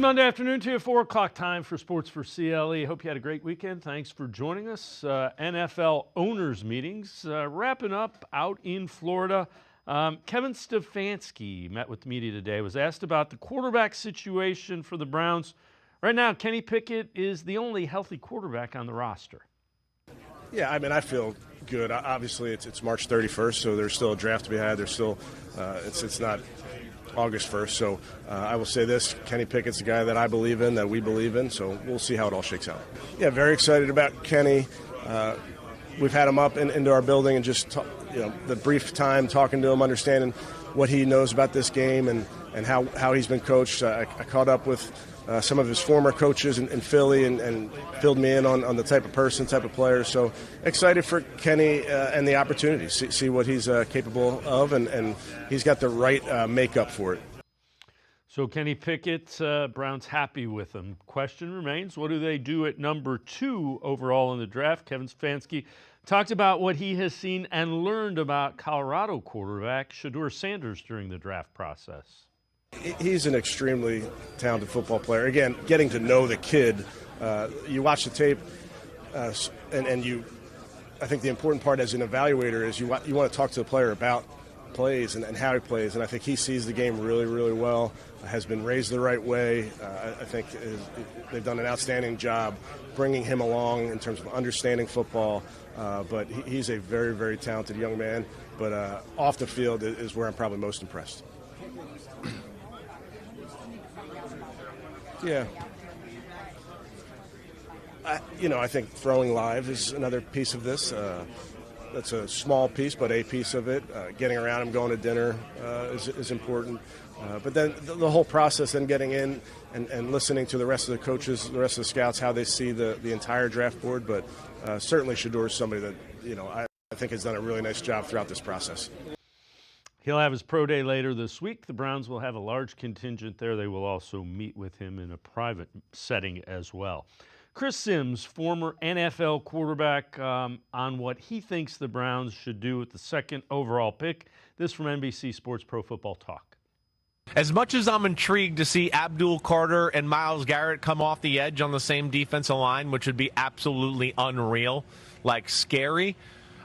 Monday afternoon to you, 4 o'clock time for Sports4CLE. Hope you had a great weekend. Thanks for joining us. NFL owners meetings wrapping up out in Florida. Kevin Stefanski met with the media today, was asked about the quarterback situation for the Browns. Right now, Kenny Pickett is the only healthy quarterback on the roster. Yeah, I mean, I feel good. Obviously, it's March 31st, so there's still a draft to be had. There's still, it's not August 1st. So I will say this, Kenny Pickett's the guy that I believe in, that we believe in, so we'll see how it all shakes out. Yeah, very excited about Kenny. We've had him up into our building and just, the brief time talking to him, understanding what he knows about this game and how he's been coached. I caught up with some of his former coaches in Philly and filled me in on the type of person, type of player. So excited for Kenny and the opportunity, see what he's capable of, and he's got the right makeup for it. So Kenny Pickett, Browns happy with him. Question remains, what do they do at number 2 overall in the draft? Kevin Stefanski talked about what he has seen and learned about Colorado quarterback Shedeur Sanders during the draft process. He's an extremely talented football player. Again, getting to know the kid, you watch the tape, and I think the important part as an evaluator is you want to talk to the player about plays and how he plays, and I think he sees the game really, really well, has been raised the right way. I think they've done an outstanding job bringing him along in terms of understanding football, but he's a very, very talented young man, but off the field is where I'm probably most impressed. Yeah. I think throwing live is another piece of this. That's a small piece, but a piece of it. Getting around him, going to dinner is important. But then the whole process, then getting in and listening to the rest of the coaches, the rest of the scouts, how they see the entire draft board. But certainly Shedeur is somebody that, I think has done a really nice job throughout this process. He'll have his pro day later this week. The Browns will have a large contingent there. They will also meet with him in a private setting as well. Chris Sims, former NFL quarterback, on what he thinks the Browns should do with the 2nd overall pick. This from NBC Sports Pro Football Talk. As much as I'm intrigued to see Abdul Carter and Myles Garrett come off the edge on the same defensive line, which would be absolutely unreal, like scary,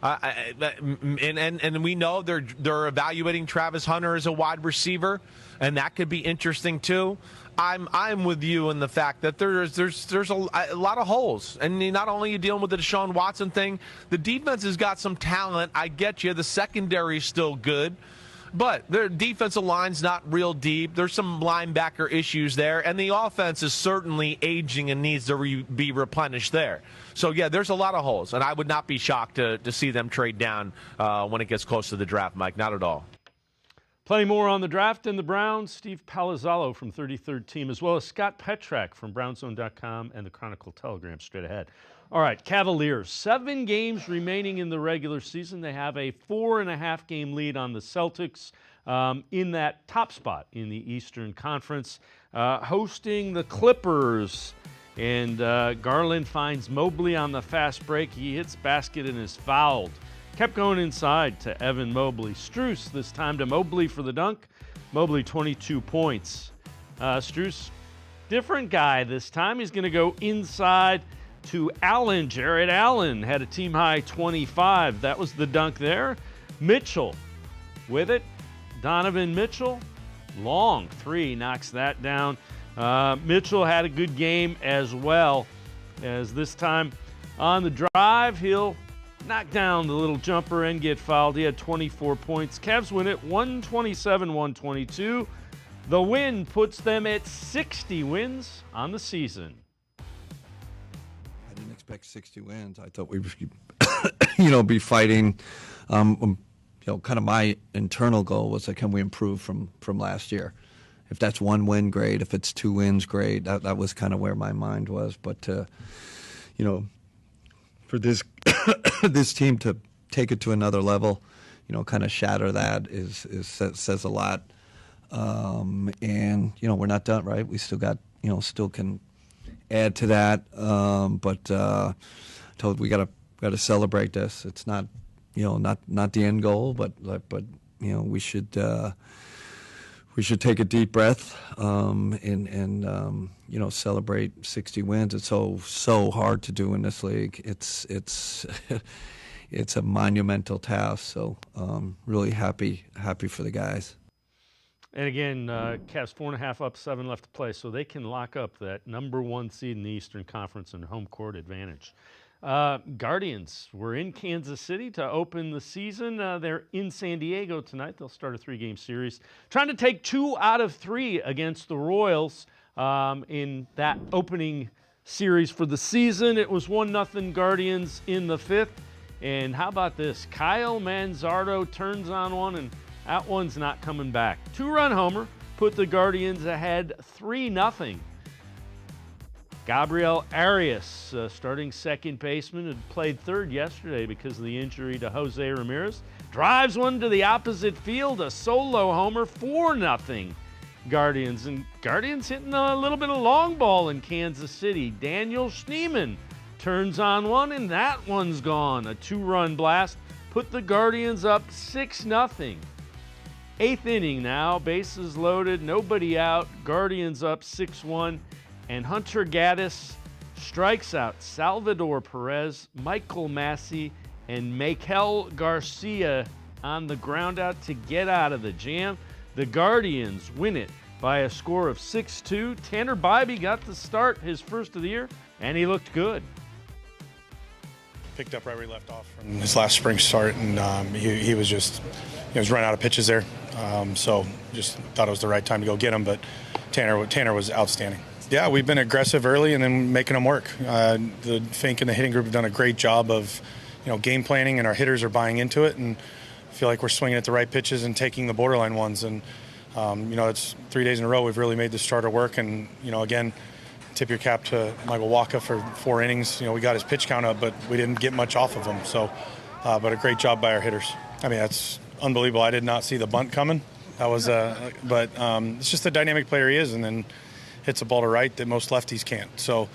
and we know they're evaluating Travis Hunter as a wide receiver, and that could be interesting too. I'm with you in the fact that there's a lot of holes, and not only are you dealing with the Deshaun Watson thing, the defense has got some talent. I get you. The secondary is still good, but their defensive line's not real deep. There's some linebacker issues there, and the offense is certainly aging and needs to be replenished there. So, yeah, there's a lot of holes, and I would not be shocked to see them trade down when it gets close to the draft, Mike. Not at all. Plenty more on the draft and the Browns. Steve Palazzolo from 33rd Team, as well as Scott Petrak from BrownsZone.com and the Chronicle Telegram straight ahead. All right, Cavaliers, 7 games remaining in the regular season. They have a 4.5-game lead on the Celtics in that top spot in the Eastern Conference, hosting the Clippers. And Garland finds Mobley on the fast break. He hits basket and is fouled. Kept going inside to Evan Mobley. Strus this time to Mobley for the dunk. Mobley 22 points. Strus, different guy this time. He's going to go inside to Allen. Jared Allen had a team-high 25. That was the dunk there. Mitchell with it. Donovan Mitchell, long 3, knocks that down. Mitchell had a good game as well, as this time on the drive, he'll knock down the little jumper and get fouled. He had 24 points. Cavs win it 127-122. The win puts them at 60 wins on the season. I didn't expect 60 wins. I thought we would, be fighting. Kind of my internal goal was can we improve from last year? If that's 1 win, great. If it's 2 wins, great. That was kind of where my mind was. But, for this this team to take it to another level, kind of shatter that says a lot. And we're not done, right? We still got, still can add to that. But told we got to celebrate this. It's not, not the end goal, but we should we should take a deep breath and celebrate 60 wins. It's so hard to do in this league. It's it's a monumental task. So really happy for the guys. And again, Cavs 4.5 up, 7 left to play, so they can lock up that number 1 seed in the Eastern Conference and home court advantage. Guardians were in Kansas City to open the season. They're in San Diego tonight. They'll start a 3-game series, trying to take 2 out of 3 against the Royals in that opening series for the season. It was 1-0 Guardians in the 5th. And how about this? Kyle Manzardo turns on one, and that one's not coming back. 2-run homer put the Guardians ahead 3-0. Gabriel Arias, starting second baseman, had played third yesterday because of the injury to Jose Ramirez. Drives one to the opposite field, a solo homer, 4-0 Guardians. And Guardians hitting a little bit of long ball in Kansas City. Daniel Schneemann turns on one, and that one's gone. A 2-run blast put the Guardians up 6-0. 8th inning now, bases loaded, nobody out. Guardians up 6-1. And Hunter Gaddis strikes out Salvador Perez, Michael Massey, and Mikel Garcia on the ground out to get out of the jam. The Guardians win it by a score of 6-2. Tanner Bybee got the start, his first of the year, and he looked good. Picked up right where he left off from his last spring start, and he was just, he was running out of pitches there. So just thought it was the right time to go get him, but Tanner was outstanding. Yeah, we've been aggressive early and then making them work. The Fink and the hitting group have done a great job of, game planning, and our hitters are buying into it, and I feel like we're swinging at the right pitches and taking the borderline ones. And it's 3 days in a row we've really made the starter work. And again, tip your cap to Michael Wacha for 4 innings. We got his pitch count up, but we didn't get much off of him. So, but a great job by our hitters. I mean, that's unbelievable. I did not see the bunt coming. That was, but it's just the dynamic player he is, and then hits a ball to right that most lefties can't. So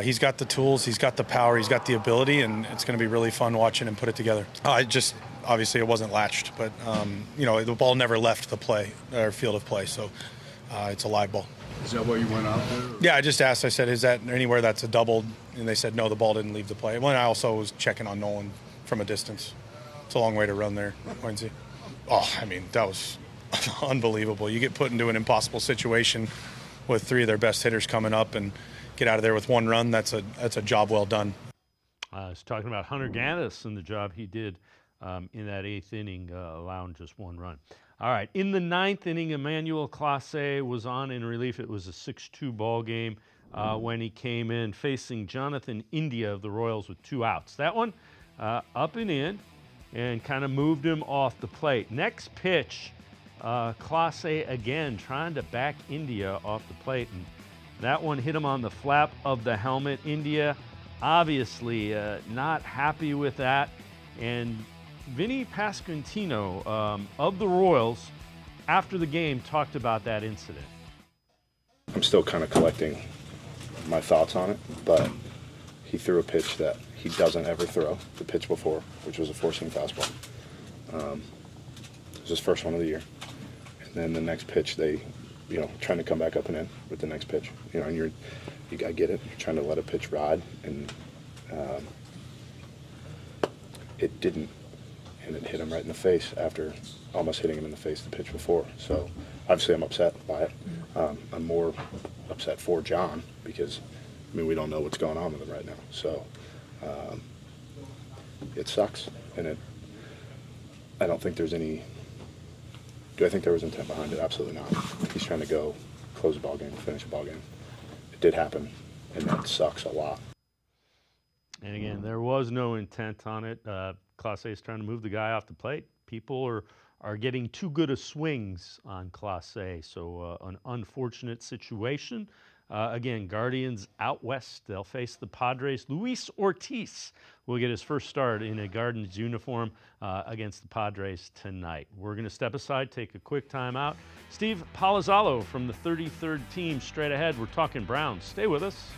he's got the tools, he's got the power, he's got the ability, and it's going to be really fun watching him put it together. Obviously it wasn't latched, but the ball never left the play or field of play, so it's a live ball. Is that what you went out there? Yeah, I just asked. I said, "Is that anywhere that's a double?" And they said, "No, the ball didn't leave the play." Well, I also was checking on Nolan from a distance. It's a long way to run there, Wednesday. Oh, I mean, that was unbelievable. You get put into an impossible situation with 3 of their best hitters coming up and get out of there with 1 run. That's a job well done. I was talking about Hunter Gaddis and the job he did in that 8th inning, allowing just 1 run. All right, in the 9th inning, Emmanuel Clase was on in relief. It was a 6-2 ball game when he came in, facing Jonathan India of the Royals with 2 outs. That one up and in, and kind of moved him off the plate. Next pitch, Clase again trying to back India off the plate, and that one hit him on the flap of the helmet. India obviously not happy with that, and Vinny Pasquantino of the Royals after the game talked about that incident. I'm still kind of collecting my thoughts on it, but he threw a pitch that he doesn't ever throw the pitch before, which was a 4-seam fastball. It was his first one of the year. And then the next pitch, they, trying to come back up and in with the next pitch. And you got to get it. You're trying to let a pitch ride, and it didn't. And it hit him right in the face after almost hitting him in the face the pitch before. So obviously I'm upset by it. I'm more upset for John because, we don't know what's going on with him right now. So it sucks. And I don't think there's any – do I think there was intent behind it? Absolutely not. He's trying to go close a ball game, finish a ball game. It did happen, and that sucks a lot. And again, there was no intent on it. Clase is trying to move the guy off the plate. People are getting too good of swings on Clase, so an unfortunate situation. Again, Guardians out west. They'll face the Padres. Luis Ortiz will get his first start in a Guardians uniform against the Padres tonight. We're going to step aside, take a quick timeout. Steve Palazzolo from the 33rd team straight ahead. We're talking Browns. Stay with us.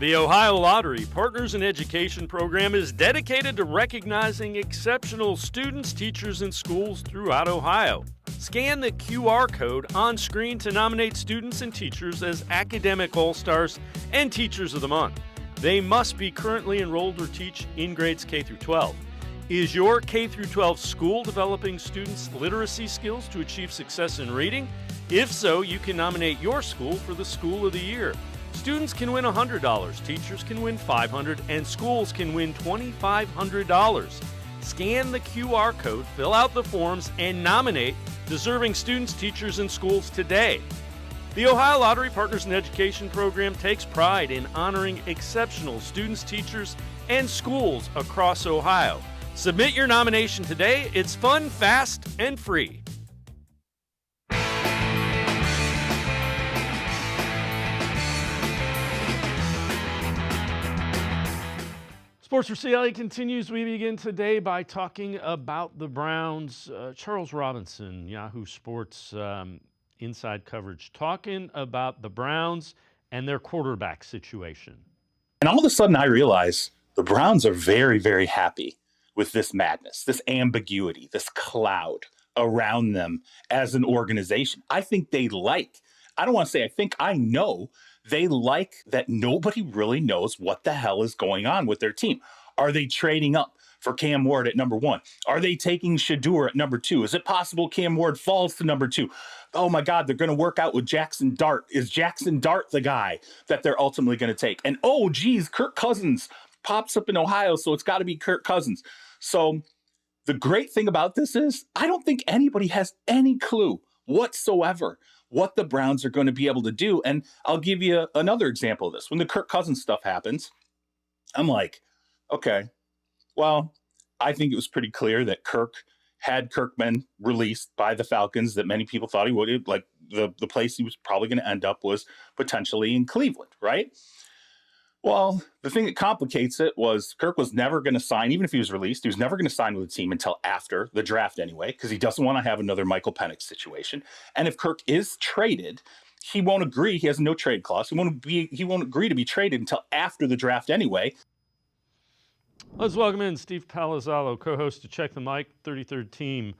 The Ohio Lottery Partners in Education program is dedicated to recognizing exceptional students, teachers, and schools throughout Ohio. Scan the QR code on screen to nominate students and teachers as Academic All-Stars and Teachers of the Month. They must be currently enrolled or teach in grades K through 12. Is your K through 12 school developing students' literacy skills to achieve success in reading? If so, you can nominate your school for the School of the Year. Students can win $100, teachers can win $500, and schools can win $2,500. Scan the QR code, fill out the forms, and nominate deserving students, teachers, and schools today. The Ohio Lottery Partners in Education program takes pride in honoring exceptional students, teachers, and schools across Ohio. Submit your nomination today. It's fun, fast, and free. Sports4CLE continues. We begin today by talking about the Browns. Charles Robinson, Yahoo Sports inside coverage, talking about the Browns and their quarterback situation. And all of a sudden I realize the Browns are very, very happy with this madness, this ambiguity, this cloud around them as an organization. I think they I don't want to say I think, I know they like that nobody really knows what the hell is going on with their team. Are they trading up for Cam Ward at number 1? Are they taking Shedeur at number 2? Is it possible Cam Ward falls to number 2? Oh my God, they're going to work out with Jackson Dart. Is Jackson Dart the guy that they're ultimately going to take? And oh geez, Kirk Cousins pops up in Ohio, so it's got to be Kirk Cousins. So the great thing about this is I don't think anybody has any clue whatsoever what the Browns are going to be able to do. And I'll give you another example of this. When the Kirk Cousins stuff happens, I'm like, okay, well, I think it was pretty clear that Kirk had Kirkman released by the Falcons, that many people thought he would. Like the place he was probably going to end up was potentially in Cleveland, right? Well, the thing that complicates it was Kirk was never going to sign, even if he was released, he was never going to sign with the team until after the draft anyway, because he doesn't want to have another Michael Penix situation. And if Kirk is traded, he won't agree. He has no trade clause. He won't agree to be traded until after the draft anyway. Let's welcome in Steve Palazzolo, co-host to Check the Mic, 33rd Team.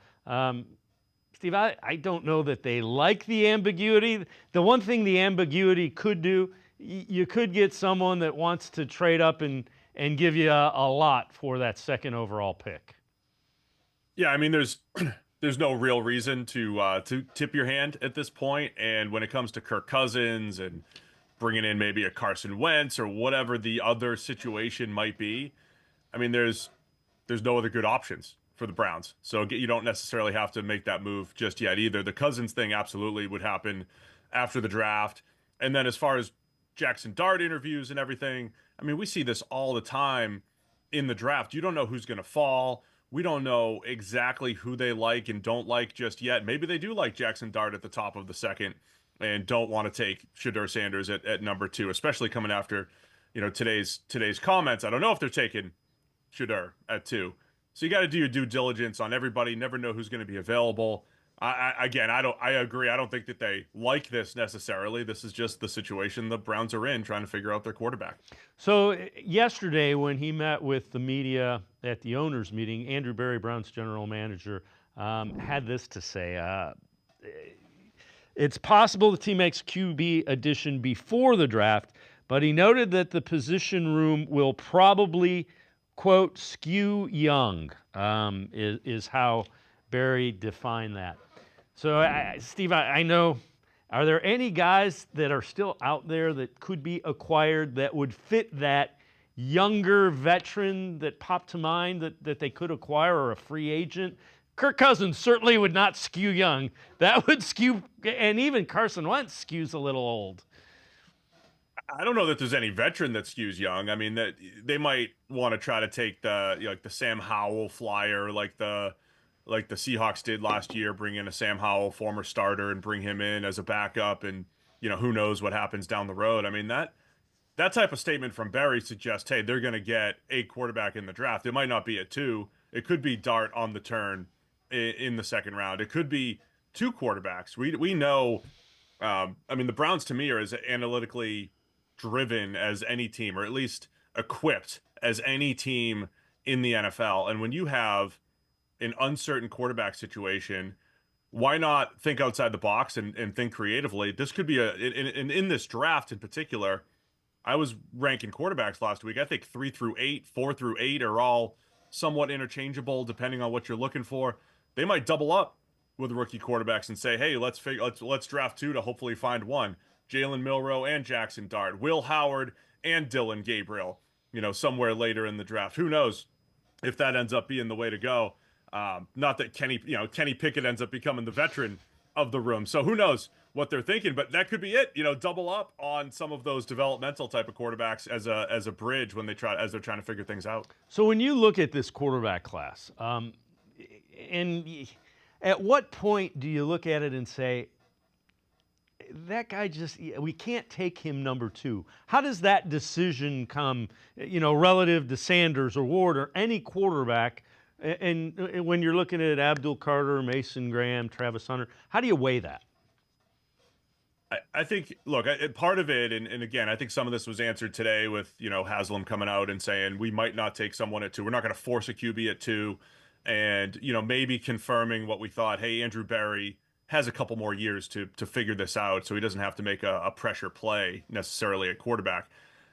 Steve, I don't know that they like the ambiguity. The one thing the ambiguity could do, you could get someone that wants to trade up and give you a lot for that second overall pick. Yeah, I mean, there's no real reason to tip your hand at this point. And when it comes to Kirk Cousins and bringing in maybe a Carson Wentz or whatever the other situation might be, I mean, there's no other good options for the Browns. So you don't necessarily have to make that move just yet either. The Cousins thing absolutely would happen after the draft. And then as far as Jackson Dart interviews and everything, I mean, we see this all the time in the draft. You don't know who's going to fall. We don't know exactly who they like and don't like just yet. Maybe they do like Jackson Dart at the top of the second and don't want to take Shedeur Sanders at number 2, especially coming after, today's comments. I don't know if they're taking Shedeur at 2. So you got to do your due diligence on everybody. Never know who's going to be available. I agree. I don't think that they like this necessarily. This is just the situation the Browns are in, trying to figure out their quarterback. So yesterday when he met with the media at the owners meeting, Andrew Berry, Browns general manager, had this to say. It's possible the team makes QB addition before the draft, but he noted that the position room will probably, quote, skew young, is how Barry defined that. So, Steve, I know, are there any guys that are still out there that could be acquired that would fit that younger veteran that popped to mind that they could acquire, or a free agent? Kirk Cousins certainly would not skew young. That would skew, and even Carson Wentz skews a little old. I don't know that there's any veteran that skews young. I mean, that they might want to try to take the Sam Howell flyer, like the Seahawks did last year, bring in a Sam Howell, former starter, and bring him in as a backup. And, who knows what happens down the road. I mean, that type of statement from Barry suggests, hey, they're going to get a quarterback in the draft. It might not be at 2. It could be Dart on the turn in the second round. It could be 2 quarterbacks. We know, the Browns to me are as analytically driven as any team, or at least equipped as any team in the NFL. And when you have an uncertain quarterback situation, why not think outside the box and think creatively? This could be in this draft in particular. I was ranking quarterbacks last week. I think 3 through 8, 4 through 8 are all somewhat interchangeable depending on what you're looking for. They might double up with rookie quarterbacks and say, "Hey, let's draft 2 to hopefully find one." Jalen Milroe and Jackson Dart, Will Howard and Dylan Gabriel, somewhere later in the draft. Who knows if that ends up being the way to go? Not that Kenny Pickett ends up becoming the veteran of the room. So who knows what they're thinking, but that could be it. Double up on some of those developmental type of quarterbacks as a bridge when they're trying to figure things out. So when you look at this quarterback class, and at what point do you look at it and say, that guy we can't take him number 2? How does that decision come, relative to Sanders or Ward or any quarterback? And when you're looking at Abdul Carter, Mason Graham, Travis Hunter, how do you weigh that? I think, look, part of it, and again, I think some of this was answered today with, Haslam coming out and saying we might not take someone at 2. We're not going to force a QB at 2. And, maybe confirming what we thought, hey, Andrew Berry has a couple more years to figure this out, so he doesn't have to make a pressure play necessarily at quarterback.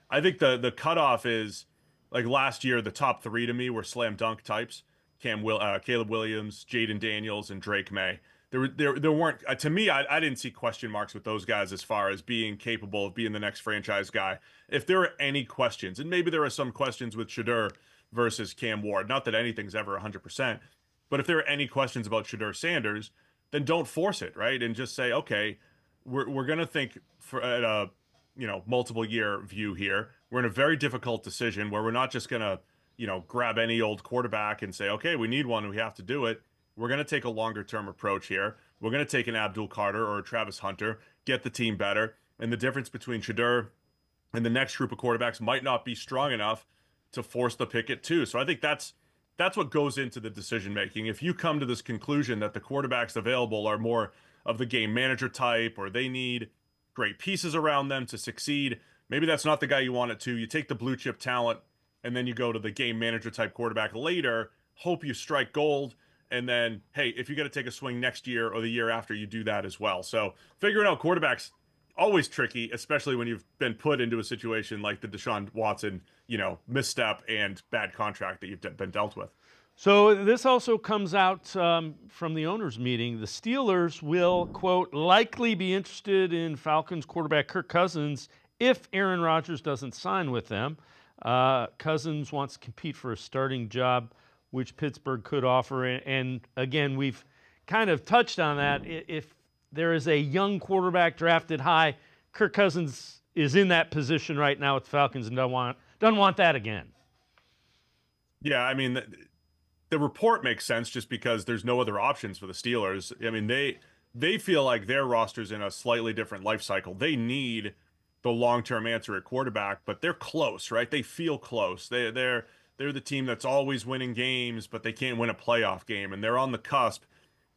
I think the cutoff is, like last year, the top 3 to me were slam dunk types. Caleb Williams, Jaden Daniels, and Drake May. There weren't, to me, I didn't see question marks with those guys as far as being capable of being the next franchise guy. If there are any questions, and maybe there are some questions with Shedeur versus Cam Ward, not that anything's ever 100%, but if there are any questions about Shedeur Sanders, then don't force it, right? And just say, okay, we're going to think at a multiple year view here. We're in a very difficult decision where we're not just going to grab any old quarterback and say, okay, we need one, we have to do it. We're going to take a longer term approach here. We're going to take an Abdul Carter or a Travis Hunter, get the team better. And the difference between Shedeur and the next group of quarterbacks might not be strong enough to force the pick at 2. So I think that's what goes into the decision making. If you come to this conclusion that the quarterbacks available are more of the game manager type, or they need great pieces around them to succeed, maybe that's not the guy you want at 2. You take the blue chip talent, and then you go to the game manager type quarterback later, hope you strike gold, and then, hey, if you got to take a swing next year or the year after, you do that as well. So figuring out quarterbacks, always tricky, especially when you've been put into a situation like the Deshaun Watson, misstep and bad contract that you've been dealt with. So this also comes out from the owners' meeting. The Steelers will, quote, likely be interested in Falcons quarterback Kirk Cousins if Aaron Rodgers doesn't sign with them. Cousins wants to compete for a starting job, which Pittsburgh could offer. And again, we've kind of touched on that. If there is a young quarterback drafted high, Kirk Cousins is in that position right now with the Falcons and doesn't want that again. Yeah, I mean, the report makes sense just because there's no other options for the Steelers. I mean, they feel like their roster's in a slightly different life cycle. They need the long-term answer at quarterback, but they're close, right? They feel close. They're the team that's always winning games, but they can't win a playoff game, and they're on the cusp,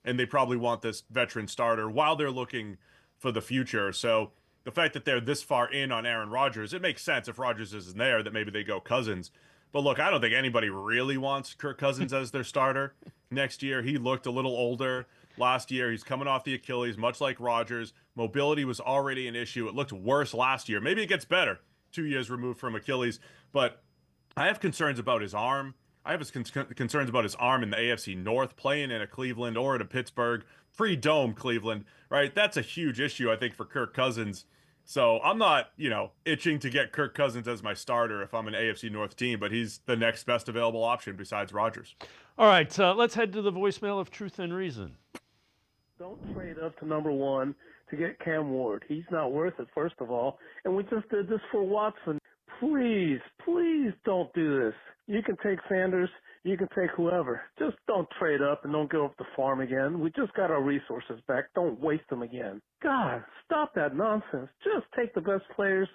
and they probably want this veteran starter while they're looking for the future. So the fact that they're this far in on Aaron Rodgers, it makes sense if Rodgers isn't there that maybe they go Cousins. But look, I don't think anybody really wants Kirk Cousins as their starter next year. He looked a little older last year. He's coming off the Achilles, much like Rodgers. Mobility was already an issue. It looked worse last year. Maybe it gets better 2 years removed from Achilles. But I have concerns about his arm. I have concerns about his arm in the AFC North, playing in a Cleveland or in a Pittsburgh, pre-dome Cleveland, right? That's a huge issue, I think, for Kirk Cousins. So I'm not, itching to get Kirk Cousins as my starter if I'm an AFC North team, but he's the next best available option besides Rodgers. All right, let's head to the voicemail of Truth and Reason. Don't trade up to number 1 to get Cam Ward. He's not worth it, first of all. And we just did this for Watson. Please don't do this. You can take Sanders. You can take whoever. Just don't trade up and don't go up the farm again. We just got our resources back. Don't waste them again. God, stop that nonsense. Just take the best players,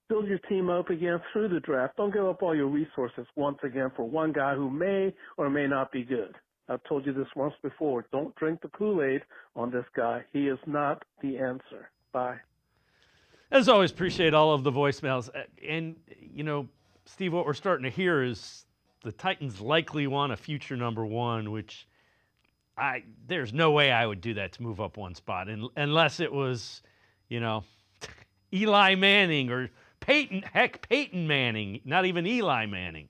build your team up again through the draft. Don't give up all your resources once again for one guy who may or may not be good. I've told you this once before. Don't drink the Kool-Aid on this guy. He is not the answer. Bye. As always, appreciate all of the voicemails. And, you know, Steve, what we're starting to hear is the Titans likely want a future number one, which there's no way I would do that to move up one spot unless it was, you know, Eli Manning or Peyton Manning, not even Eli Manning.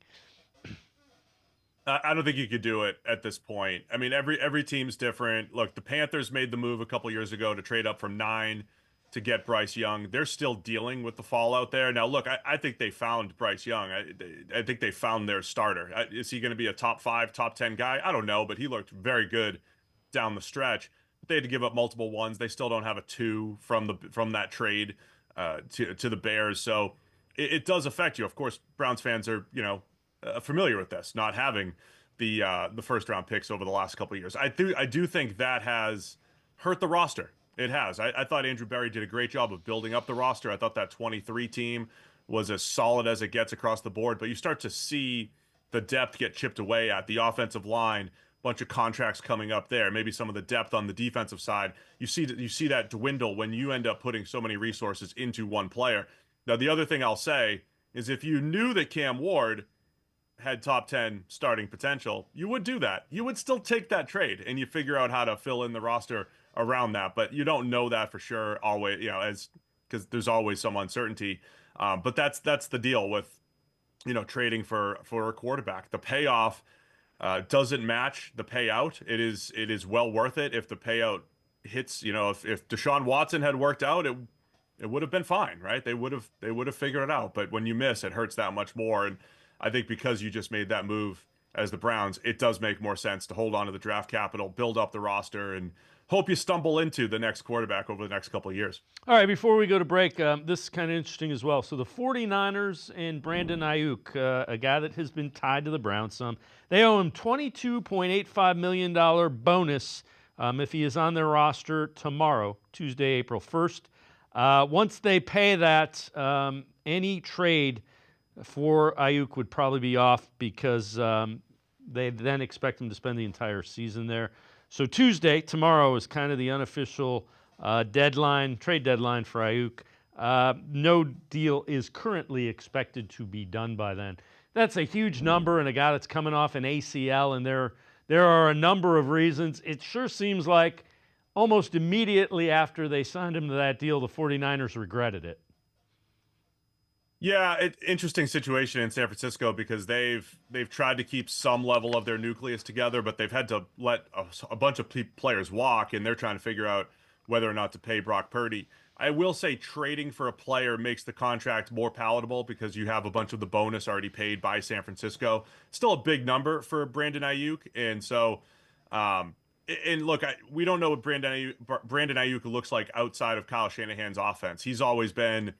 I don't think you could do it at this point. I mean, every team's different. Look, the Panthers made the move a couple years ago to trade up from 9 to get Bryce Young. They're still dealing with the fallout there. Now, look, I think they found Bryce Young. I think they found their starter. Is he going to be a top 5, top 10 guy? I don't know, but he looked very good down the stretch. They had to give up multiple ones. They still don't have a 2 from that trade to the Bears. So it does affect you. Of course, Browns fans are, you know, familiar with this, not having the first round picks over the last couple of years. I do think that has hurt the roster. It has. I thought Andrew Berry did a great job of building up the roster. I thought that 23 team was as solid as it gets across the board. But you start to see the depth get chipped away at the offensive line. Bunch of contracts coming up there. Maybe some of the depth on the defensive side. You see that dwindle when you end up putting so many resources into one player. Now, the other thing I'll say is if you knew that Cam Ward had top 10 starting potential, you would do that. You would still take that trade and you figure out how to fill in the roster around that, but you don't know that for sure always, you know, because there's always some uncertainty. But that's the deal with, you know, trading for a quarterback. The payoff doesn't match the payout. It is well worth it if the payout hits. You know, if Deshaun Watson had worked out, it would have been fine, right? They would have figured it out. But when you miss, it hurts that much more. And I think because you just made that move as the Browns, it does make more sense to hold on to the draft capital, build up the roster, and hope you stumble into the next quarterback over the next couple of years. All right, before we go to break, this is kind of interesting as well. So the 49ers and Brandon Ayuk, a guy that has been tied to the Browns some, they owe him $22.85 million bonus if he is on their roster tomorrow, Tuesday, April 1st. Once they pay that, any trade for Ayuk would probably be off because they then expect him to spend the entire season there. So Tuesday, tomorrow, is kind of the unofficial trade deadline for Ayuk. No deal is currently expected to be done by then. That's a huge number, and a guy that's coming off an ACL, and there are a number of reasons. It sure seems like almost immediately after they signed him to that deal, the 49ers regretted it. Yeah, interesting situation in San Francisco because they've tried to keep some level of their nucleus together, but they've had to let a bunch of players walk, and they're trying to figure out whether or not to pay Brock Purdy. I will say trading for a player makes the contract more palatable because you have a bunch of the bonus already paid by San Francisco. Still a big number for Brandon Ayuk, and so and look, we don't know what Brandon Ayuk looks like outside of Kyle Shanahan's offense. He's always been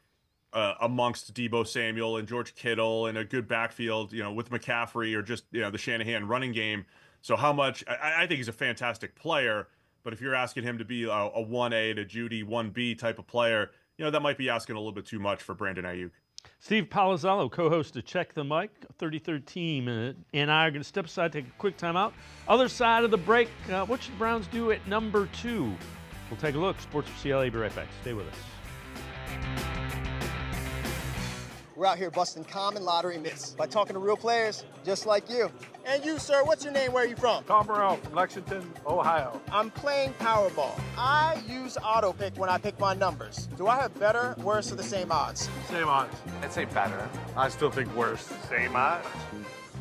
amongst Deebo Samuel and George Kittle and a good backfield, you know, with McCaffrey or just, you know, the Shanahan running game. So how much, I think he's a fantastic player, but if you're asking him to be a 1A to Judy 1B type of player, you know, that might be asking a little bit too much for Brandon Ayuk. Steve Palazzolo, co-host of Check the Mic, 33rd Team, and I are going to step aside, take a quick timeout. Other side of the break, what should the Browns do at number 2? We'll take a look. Sports4CLE, be right back. Stay with us. We're out here busting common lottery myths by talking to real players just like you. And you, sir, what's your name? Where are you from? Tom Burrell from Lexington, Ohio. I'm playing Powerball. I use AutoPick when I pick my numbers. Do I have better, worse, or the same odds? Same odds. I'd say better. I still think worse. Same odds.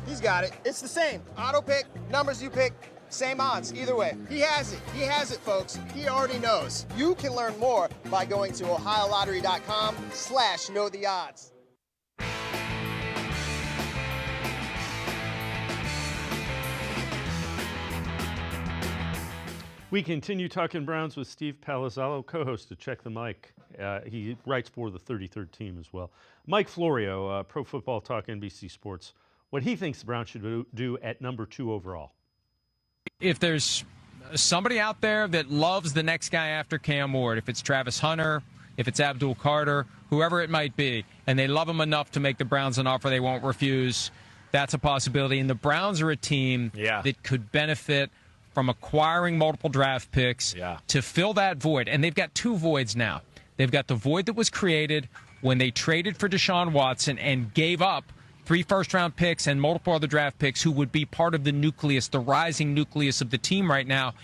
He's got it. It's the same. AutoPick, numbers you pick, same odds. Either way. He has it. He has it, folks. He already knows. You can learn more by going to ohiolottery.com/knowtheodds. We continue talking Browns with Steve Palazzolo, co-host of Check the Mic. He writes for the 33rd Team as well. Mike Florio, Pro Football Talk, NBC Sports, what he thinks the Browns should do at number 2 overall. If there's somebody out there that loves the next guy after Cam Ward, if it's Travis Hunter, if it's Abdul Carter, whoever it might be, and they love him enough to make the Browns an offer they won't refuse, that's a possibility. And the Browns are a team that could benefit from acquiring multiple draft picks to fill that void. And they've got 2 voids now. They've got the void that was created when they traded for Deshaun Watson and gave up 3 first-round picks and multiple other draft picks who would be part of the nucleus, the rising nucleus of the team right now.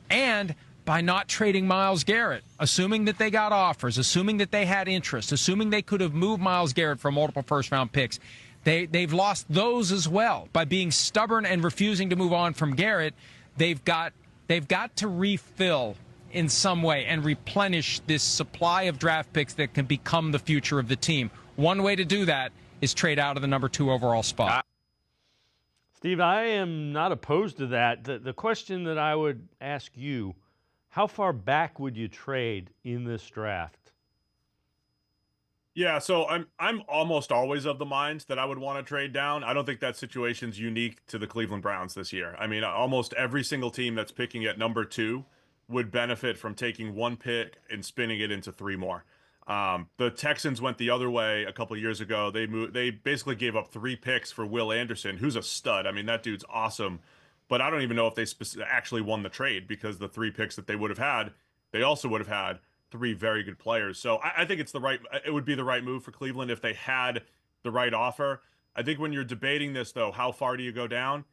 And by not trading Myles Garrett, assuming that they got offers, assuming that they had interest, assuming they could have moved Myles Garrett for multiple first-round picks, they've lost those as well. By being stubborn and refusing to move on from Garrett, they've got to refill in some way and replenish this supply of draft picks that can become the future of the team. One way to do that is trade out of the number 2 overall spot. Steve, I am not opposed to that. The question that I would ask you, how far back would you trade in this draft? Yeah, so I'm almost always of the mind that I would want to trade down. I don't think that situation's unique to the Cleveland Browns this year. I mean, almost every single team that's picking at number 2 would benefit from taking 1 pick and spinning it into 3 more. The Texans went the other way a couple of years ago. They basically gave up 3 picks for Will Anderson, who's a stud. I mean, that dude's awesome. But I don't even know if they actually won the trade, because the 3 picks that they would have had, they also would have had 3 very good players. So I think it would be the right move for Cleveland if they had the right offer. I think when you're debating this, though, how far do you go down?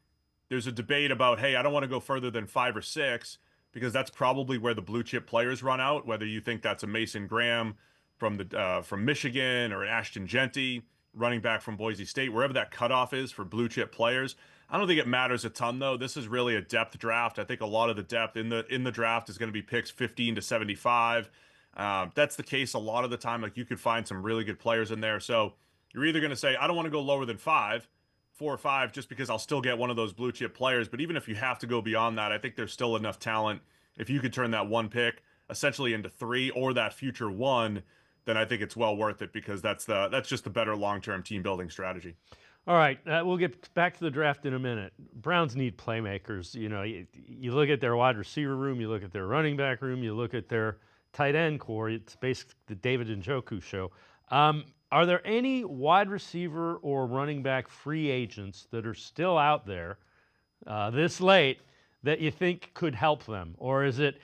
There's a debate about, hey, I don't want to go further than 5 or 6, because that's probably where the blue chip players run out, whether you think that's a Mason Graham from Michigan or an Ashton Genty, running back from Boise State, wherever that cutoff is for blue chip players. I don't think it matters a ton, though. This is really a depth draft. I think a lot of the depth in the draft is going to be picks 15 to 75. That's the case a lot of the time. Like, you could find some really good players in there. So you're either going to say, I don't want to go lower than 4 or 5, just because I'll still get one of those blue chip players. But even if you have to go beyond that, I think there's still enough talent. If you could turn that 1 pick essentially into 3, or that future 1, then I think it's well worth it, because that's just the better long-term team building strategy. All right, we'll get back to the draft in a minute. Browns need playmakers. You know, you look at their wide receiver room, you look at their running back room, you look at their tight end core. It's basically the David Njoku show. Are there any wide receiver or running back free agents that are still out there this late that you think could help them? Or is it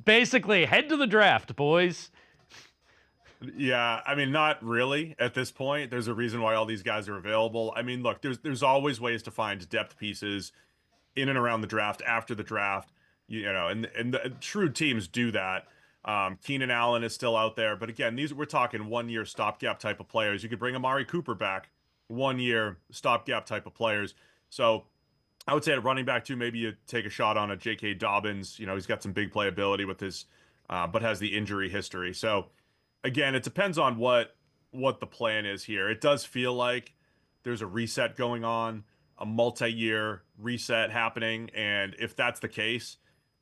basically head to the draft, boys? Yeah, I mean, not really at this point. There's a reason why all these guys are available. I mean, look, there's always ways to find depth pieces in and around the draft, after the draft, you know, and the shrewd teams do that. Keenan Allen is still out there, but again, we're talking 1-year stopgap type of players. You could bring Amari Cooper back, 1-year stopgap type of players. So I would say at running back too, maybe you take a shot on a J.K. Dobbins. You know, he's got some big playability with his, but has the injury history. So again, it depends on what the plan is here. It does feel like there's a reset going on, a multi-year reset happening, and if that's the case,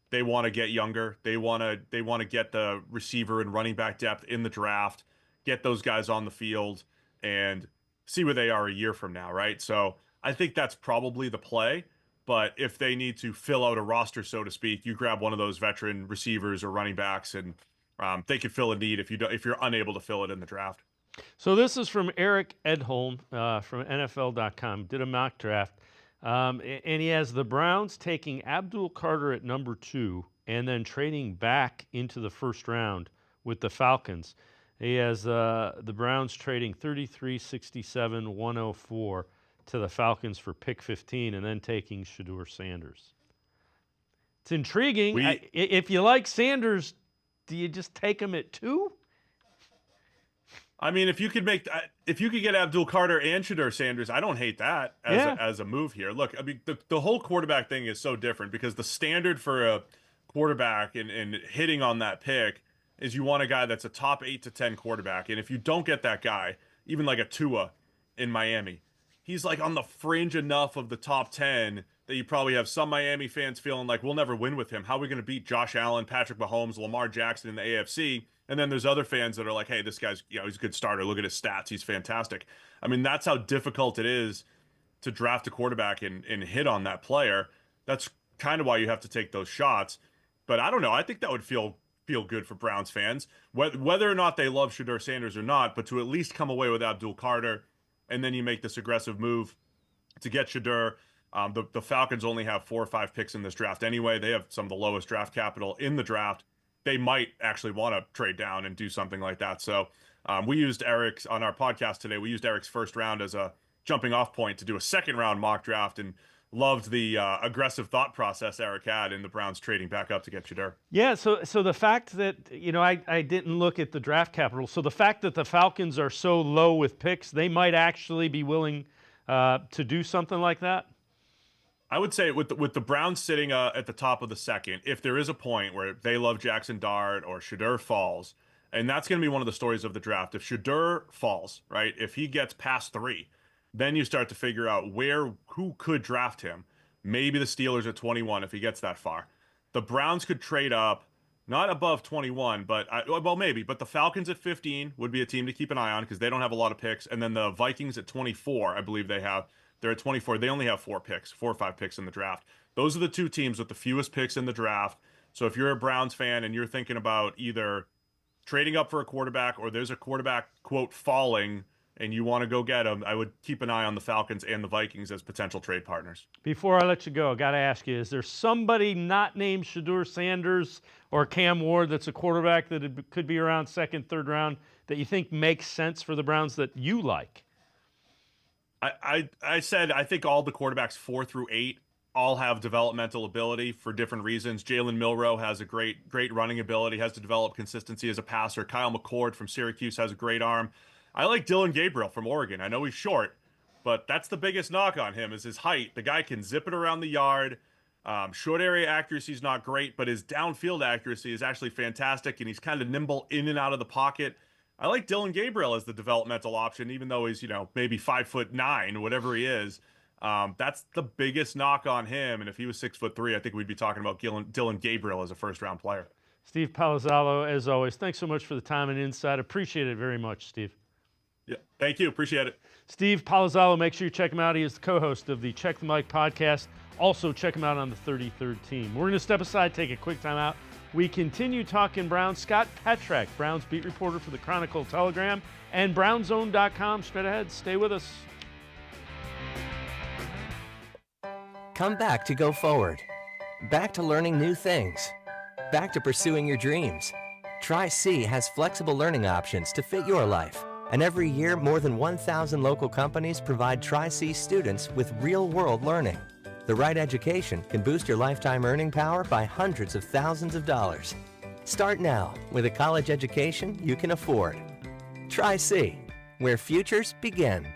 they want to get younger. They want to get the receiver and running back depth in the draft, get those guys on the field, and see where they are a year from now, right? So I think that's probably the play. But if they need to fill out a roster, so to speak, you grab one of those veteran receivers or running backs, and they could fill a need if you're unable to fill it in the draft. So this is from Eric Edholm from NFL.com. Did a mock draft, and he has the Browns taking Abdul Carter at number 2 and then trading back into the first round with the Falcons. He has the Browns trading 33, 67, 104 to the Falcons for pick 15, and then taking Shedeur Sanders. It's intriguing. If you like Sanders, do you just take him at 2? I mean, if you could get Abdul Carter and Shedeur Sanders, I don't hate that as a move here. Look, I mean, the whole quarterback thing is so different, because the standard for a quarterback and hitting on that pick is you want a guy that's a top 8 to 10 quarterback. And if you don't get that guy, even like a Tua in Miami, he's like on the fringe enough of the top 10 that you probably have some Miami fans feeling like, we'll never win with him. How are we going to beat Josh Allen, Patrick Mahomes, Lamar Jackson in the AFC? And then there's other fans that are like, hey, this guy's, he's a good starter. Look at his stats. He's fantastic. I mean, that's how difficult it is to draft a quarterback and hit on that player. That's kind of why you have to take those shots. But I don't know. I think that would feel good for Browns fans, whether or not they love Shedeur Sanders or not, but to at least come away with Abdul Carter, and then you make this aggressive move to get Shedeur. The Falcons only have 4 or 5 picks in this draft anyway. They have some of the lowest draft capital in the draft. they might actually want to trade down and do something like that. So we used Eric's on our podcast today. We used Eric's first round as a jumping off point to do a second round mock draft, and loved the aggressive thought process Eric had in the Browns trading back up to get Shedeur. Yeah, so the fact that, I didn't look at the draft capital. So the fact that the Falcons are so low with picks, they might actually be willing to do something like that? I would say with the Browns sitting at the top of the second, if there is a point where they love Jackson Dart or Shedeur falls, and that's going to be one of the stories of the draft. If Shedeur falls, right, if he gets past 3, then you start to figure out who could draft him. Maybe the Steelers at 21 if he gets that far. The Browns could trade up, not above 21, but maybe. But the Falcons at 15 would be a team to keep an eye on because they don't have a lot of picks. And then the Vikings at 24, I believe they're at 24. They only have 4 or 5 picks in the draft. Those are the 2 teams with the fewest picks in the draft. So if you're a Browns fan and you're thinking about either trading up for a quarterback or there's a quarterback, quote, falling, and you want to go get him, I would keep an eye on the Falcons and the Vikings as potential trade partners. Before I let you go, I got to ask you, is there somebody not named Shedeur Sanders or Cam Ward that's a quarterback that could be around second, third round that you think makes sense for the Browns that you like? I said I think all the quarterbacks 4 through 8 all have developmental ability for different reasons. Jalen Milroe has a great running ability, has to develop consistency as a passer. Kyle McCord from Syracuse has a great arm. I like Dylan Gabriel from Oregon. I know he's short, but that's the biggest knock on him is his height. The guy can zip it around the yard. Short area accuracy is not great, but his downfield accuracy is actually fantastic, and he's kind of nimble in and out of the pocket. I like Dylan Gabriel as the developmental option, even though he's, maybe 5'9", whatever he is. That's the biggest knock on him. And if he was 6'3", I think we'd be talking about Dylan Gabriel as a first-round player. Steve Palazzolo, as always, thanks so much for the time and insight. Appreciate it very much, Steve. Yeah, thank you. Appreciate it. Steve Palazzolo, make sure you check him out. He is the co-host of the Check the Mic podcast. Also, check him out on the 33rd team. We're going to step aside, take a quick time out. We continue talking Browns. Scott Petrak, Browns beat reporter for the Chronicle Telegram and BrownZone.com. Straight ahead. Stay with us. Come back to go forward. Back to learning new things. Back to pursuing your dreams. Tri-C has flexible learning options to fit your life. And every year, more than 1,000 local companies provide Tri-C students with real-world learning. The right education can boost your lifetime earning power by hundreds of thousands of dollars. Start now with a college education you can afford. Tri-C, where futures begin.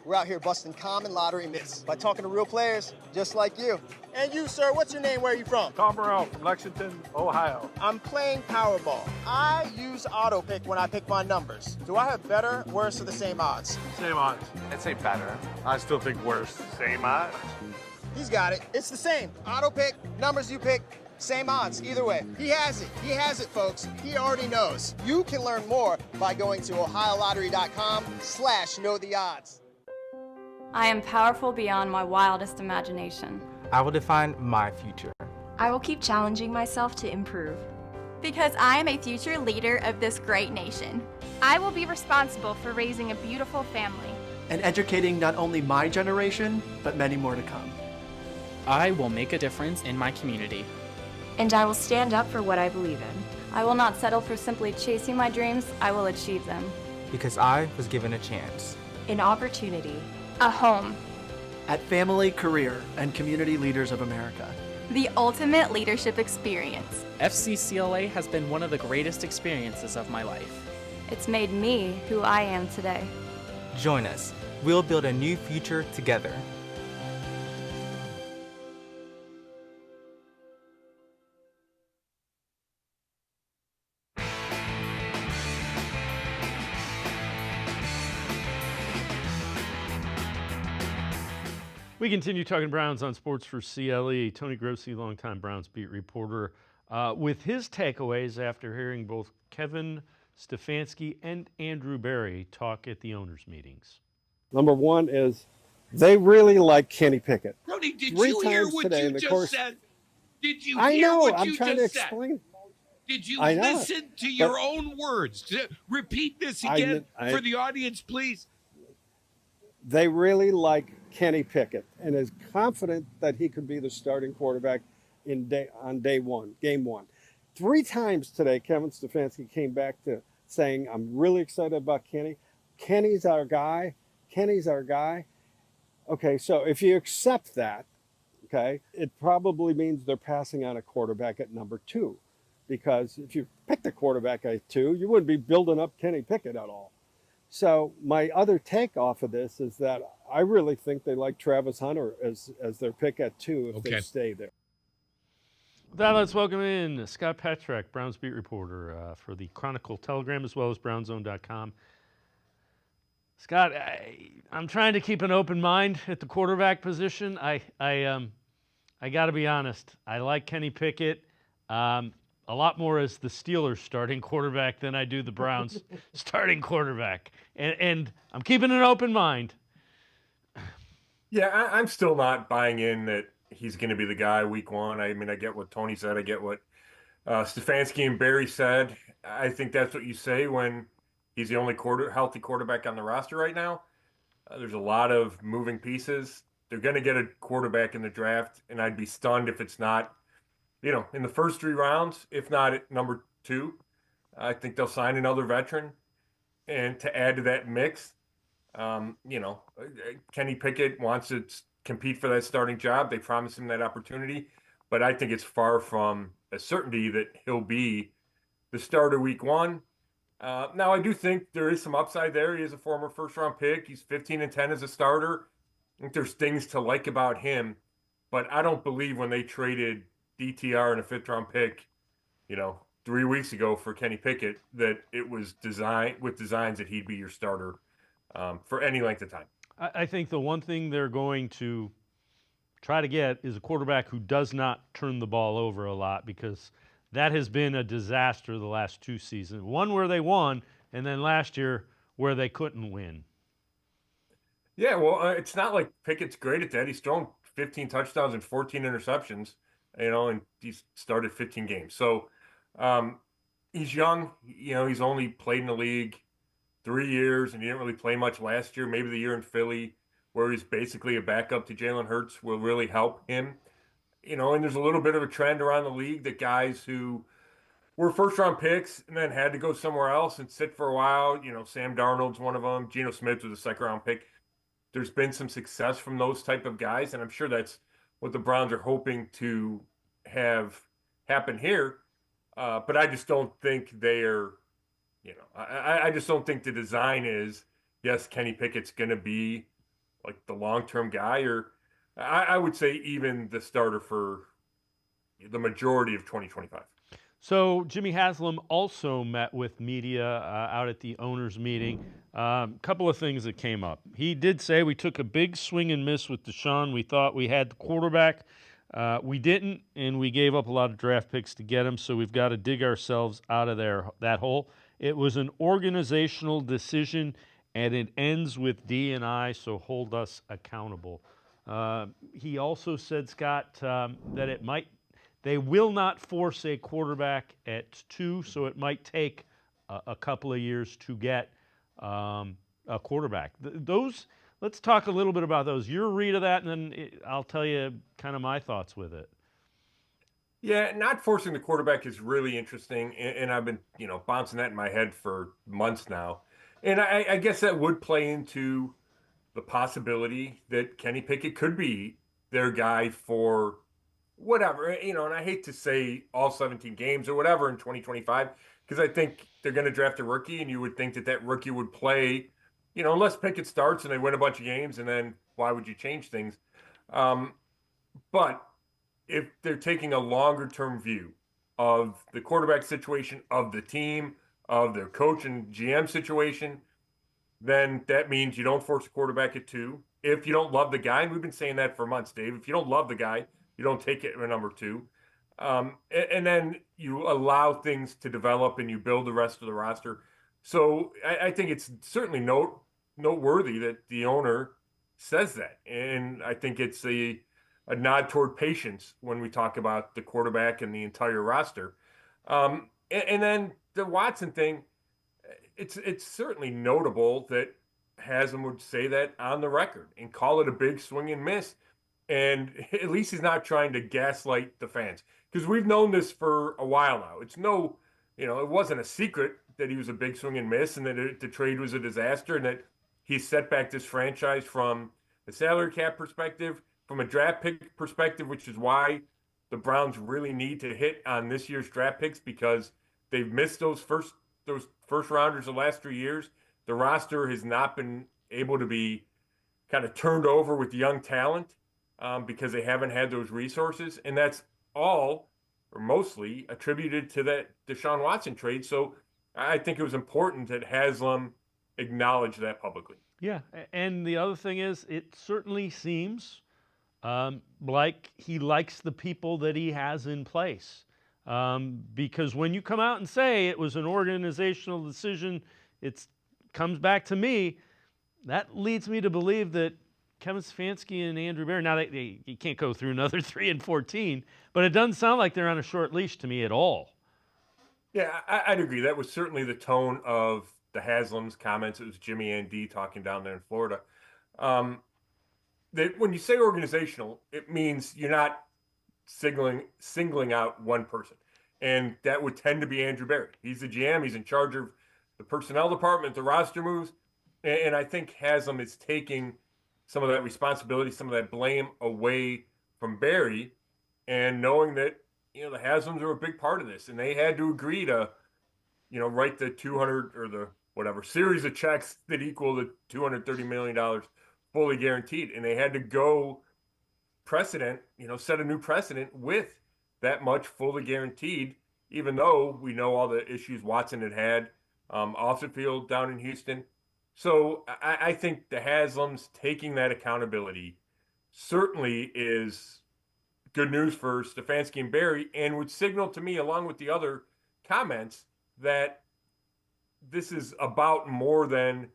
We're out here busting common lottery myths by talking to real players just like you. And you, sir, what's your name? Where are you from? Tom Burrell from Lexington, Ohio. I'm playing Powerball. I use auto pick when I pick my numbers. Do I have better, worse, or the same odds? Same odds. I'd say better. I still think worse. Same odds. He's got it. It's the same. Auto pick, numbers you pick, same odds. Either way, he has it. He has it, folks. He already knows. You can learn more by going to ohiolottery.com/knowtheodds. I am powerful beyond my wildest imagination. I will define my future. I will keep challenging myself to improve. Because I am a future leader of this great nation. I will be responsible for raising a beautiful family. And educating not only my generation, but many more to come. I will make a difference in my community. And I will stand up for what I believe in. I will not settle for simply chasing my dreams. I will achieve them. Because I was given a chance. An opportunity. A home. At Family, Career, and Community Leaders of America. The ultimate leadership experience. FCCLA has been one of the greatest experiences of my life. It's made me who I am today. Join us. We'll build a new future together. We continue talking Browns on Sports4CLE. Tony Grossi, longtime Browns beat reporter, with his takeaways after hearing both Kevin Stefanski and Andrew Berry talk at the owners' meetings. Number one is they really like Kenny Pickett. Tony, did Three you hear times what today you in the just course. said? Did you I hear know. what I'm you trying just to explain. Did you I know, listen to your but- own words? Repeat this again for the audience, please. They really like Kenny Pickett and is confident that he could be the starting quarterback on day one, game one. 3 times today, Kevin Stefanski came back to saying, I'm really excited about Kenny. Kenny's our guy. Kenny's our guy. Okay, so if you accept that, okay, it probably means they're passing on a quarterback at number 2. Because if you picked a quarterback at 2, you wouldn't be building up Kenny Pickett at all. So my other take off of this is that I really think they like Travis Hunter as their pick at 2 if they stay there. With that, let's welcome in Scott Petrak, Browns beat reporter for the Chronicle Telegram as well as BrownZone.com. Scott, I'm trying to keep an open mind at the quarterback position. I got to be honest. I like Kenny Pickett a lot more as the Steelers starting quarterback than I do the Browns starting quarterback. And I'm keeping an open mind. Yeah, I'm still not buying in that he's going to be the guy week one. I mean, I get what Tony said. I get what Stefanski and Barry said. I think that's what you say when he's the only healthy quarterback on the roster right now. There's a lot of moving pieces. They're going to get a quarterback in the draft, and I'd be stunned if it's not, in the first 3 rounds, if not at number 2. I think they'll sign another veteran. And to add to that mix, Kenny Pickett wants to compete for that starting job. They promised him that opportunity, but I think it's far from a certainty that he'll be the starter week one. Now, I do think there is some upside there. He is a former first-round pick. He's 15-10 as a starter. I think there's things to like about him, but I don't believe when they traded DTR and a 5th-round pick, 3 weeks ago for Kenny Pickett, that it was designs that he'd be your starter for any length of time. I think the one thing they're going to try to get is a quarterback who does not turn the ball over a lot, because that has been a disaster the last 2 seasons. One where they won, and then last year where they couldn't win. Yeah, well, it's not like Pickett's great at that. He's thrown 15 touchdowns and 14 interceptions, and he's started 15 games. So he's young. He's only played in the league 3 years, and he didn't really play much last year. Maybe the year in Philly, where he's basically a backup to Jalen Hurts, will really help him. And there's a little bit of a trend around the league that guys who were first-round picks and then had to go somewhere else and sit for a while, Sam Darnold's one of them. Geno Smith was a second-round pick. There's been some success from those type of guys, and I'm sure that's what the Browns are hoping to have happen here. But I just don't think they're, I just don't think the design is, yes, Kenny Pickett's going to be like the long-term guy, or I would say even the starter for the majority of 2025. So Jimmy Haslam also met with media out at the owners' meeting. Couple of things that came up. He did say we took a big swing and miss with Deshaun. We thought we had the quarterback. We didn't, and we gave up a lot of draft picks to get him, so we've got to dig ourselves out of that hole. It was an organizational decision, and it ends with D&I, so hold us accountable. He also said, Scott, that they will not force a quarterback at 2, so it might take a couple of years to get a quarterback. Let's talk a little bit about those. Your read of that, and then I'll tell you kind of my thoughts with it. Yeah, not forcing the quarterback is really interesting, and I've been, bouncing that in my head for months now. And I guess that would play into the possibility that Kenny Pickett could be their guy for whatever, and I hate to say all 17 games or whatever in 2025, because I think they're going to draft a rookie, and you would think that rookie would play, unless Pickett starts and they win a bunch of games, and then why would you change things? But if they're taking a longer-term view of the quarterback situation, of the team, of their coach and GM situation, then that means you don't force a quarterback at 2. If you don't love the guy, and we've been saying that for months, Dave, if you don't love the guy, you don't take it at number 2. And then you allow things to develop and you build the rest of the roster. So I think it's certainly noteworthy that the owner says that. And I think it's a nod toward patience when we talk about the quarterback and the entire roster. And then the Watson thing, it's certainly notable that Haslam would say that on the record and call it a big swing and miss. And at least he's not trying to gaslight the fans, because we've known this for a while now. It's no, it wasn't a secret that he was a big swing and miss, and that the trade was a disaster, and that he set back this franchise from a salary cap perspective, from a draft pick perspective, which is why the Browns really need to hit on this year's draft picks, because they've missed those first rounders the last 3 years. The roster has not been able to be kind of turned over with young talent, because they haven't had those resources. And that's all, or mostly, attributed to that Deshaun Watson trade. So I think it was important that Haslam acknowledge that publicly. Yeah, and the other thing is, it certainly seems like he likes the people that he has in place. Because when you come out and say it was an organizational decision, it comes back to me, that leads me to believe that Kevin Stefanski and Andrew Berry, now you can't go through another 3-14, but it doesn't sound like they're on a short leash to me at all. Yeah, I'd agree. That was certainly the tone of the Haslam's comments. It was Jimmy and D talking down there in Florida. That when you say organizational, it means you're not singling out one person. And that would tend to be Andrew Berry. He's the GM. He's in charge of the personnel department, the roster moves. And I think Haslam is taking some of that responsibility, some of that blame away from Berry, and knowing that, the Haslams are a big part of this, and they had to agree to, write the 200 or the whatever series of checks that equal the $230 million fully guaranteed. And they had to go set a new precedent with that much fully guaranteed, even though we know all the issues Watson had off the field down in Houston. So I think the Haslams taking that accountability certainly is good news for Stefanski and Berry, and would signal to me, along with the other comments, that this is about more than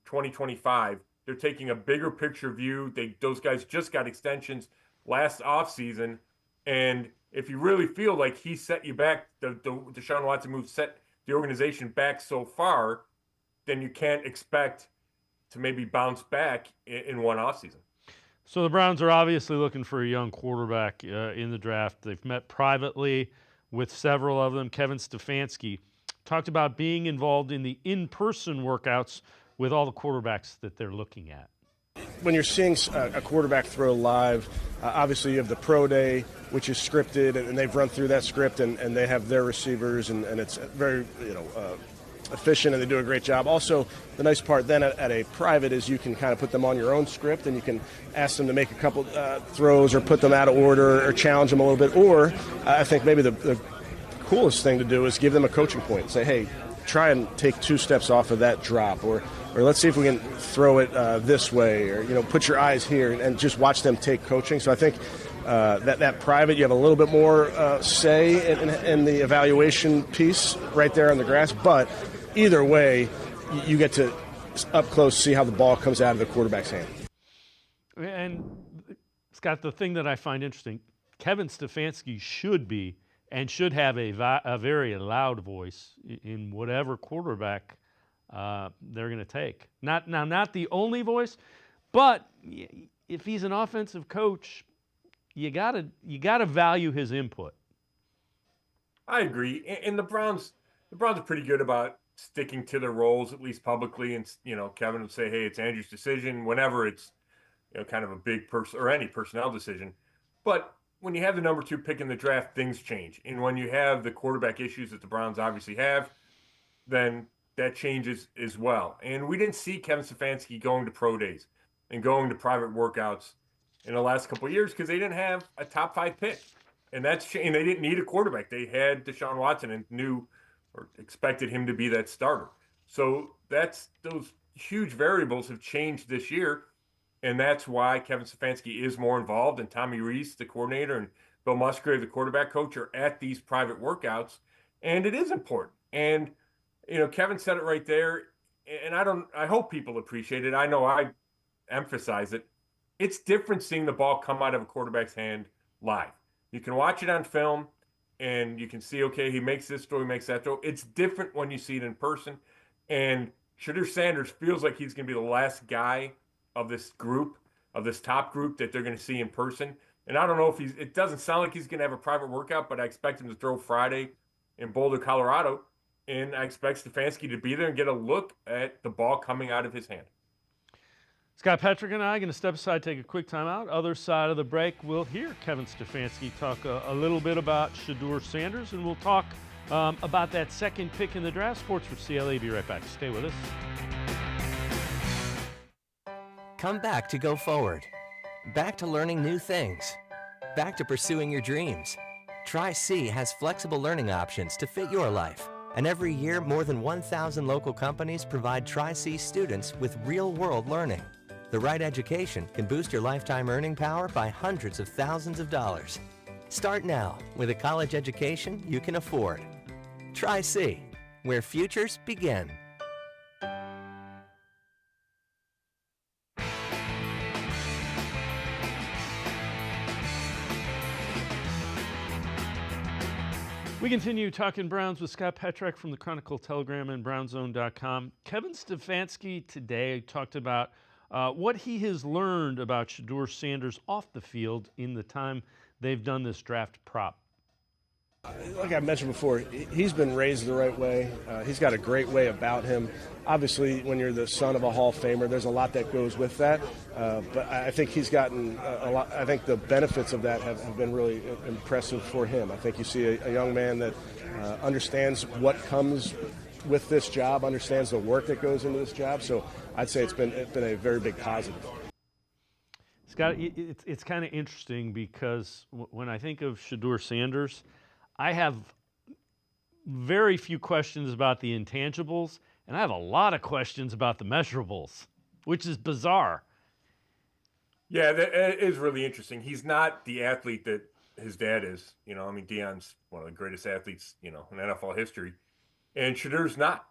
2025. They're taking a bigger picture view. Those guys just got extensions last offseason, and if you really feel like he set you back, the Deshaun Watson move set the organization back so far, then you can't expect to maybe bounce back in one offseason. So the Browns are obviously looking for a young quarterback in the draft. They've met privately with several of them. Kevin Stefanski talked about being involved in the in-person workouts with all the quarterbacks that they're looking at. When you're seeing a quarterback throw live, obviously you have the pro day, which is scripted, and they've run through that script, and they have their receivers, and it's very, efficient, and they do a great job. Also, the nice part then at a private is you can kind of put them on your own script, and you can ask them to make a couple throws or put them out of order or challenge them a little bit. Or I think maybe the coolest thing to do is give them a coaching point. Say, hey, try and take 2 steps off of that drop, or let's see if we can throw it this way, or put your eyes here, and just watch them take coaching. So I think that private, you have a little bit more say in the evaluation piece right there on the grass, but either way, you get to up close see how the ball comes out of the quarterback's hand. And Scott, the thing that I find interesting, Kevin Stefanski should have a very loud voice in whatever quarterback they're going to take. Not the only voice, but if he's an offensive coach, you gotta value his input. I agree, and the Browns are pretty good about sticking to their roles, at least publicly. And Kevin would say, "Hey, it's Andrew's decision," whenever it's kind of a big person or any personnel decision. But when you have the number 2 pick in the draft, things change. And when you have the quarterback issues that the Browns obviously have, then that changes as well. And we didn't see Kevin Stefanski going to pro days and going to private workouts in the last couple of years because they didn't have a top 5 pick. And they didn't need a quarterback. They had Deshaun Watson and knew or expected him to be that starter. So those huge variables have changed this year. And that's why Kevin Stefanski is more involved, and Tommy Rees, the coordinator, and Bill Musgrave, the quarterback coach, are at these private workouts. And it is important. And, Kevin said it right there. And I hope people appreciate it. I know I emphasize it. It's different seeing the ball come out of a quarterback's hand live. You can watch it on film and you can see, okay, he makes this throw, he makes that throw. It's different when you see it in person. And Shadur Sanders feels like he's going to be the last guy of this group of this top group that they're going to see in person. And I don't know if it doesn't sound like he's going to have a private workout, but I expect him to throw Friday in Boulder, Colorado. And I expect Stefanski to be there and get a look at the ball coming out of his hand. Scott Petrick and I are going to step aside, take a quick time out. Other side of the break, we'll hear Kevin Stefanski talk a little bit about Shedeur Sanders, and we'll talk about that second pick in the draft. Sports for CLE. Be right back. Stay with us. Come back to go forward. Back to learning new things. Back to pursuing your dreams. Tri-C has flexible learning options to fit your life. And every year, more than 1,000 local companies provide Tri-C students with real-world learning. The right education can boost your lifetime earning power by hundreds of thousands of dollars. Start now with a college education you can afford. Tri-C, where futures begin. We continue talking Browns with Scott Petrick from the Chronicle Telegram and BrownZone.com. Kevin Stefanski today talked about what he has learned about Shedeur Sanders off the field in the time they've done this draft prop. Like I mentioned before, he's been raised the right way. He's got a great way about him. Obviously, when you're the son of a Hall of Famer, there's a lot that goes with that. But I think he's gotten a lot. I think the benefits of that have been really impressive for him. I think you see a young man that understands what comes with this job, understands the work that goes into this job. So I'd say it's been a very big positive. Scott, it's kind of interesting because when I think of Shedeur Sanders, I have very few questions about the intangibles, and I have a lot of questions about the measurables, which is bizarre. Yeah, that is really interesting. He's not the athlete that his dad is. You know, I mean, Deion's one of the greatest athletes, you know, in NFL history. And Shedeur's not.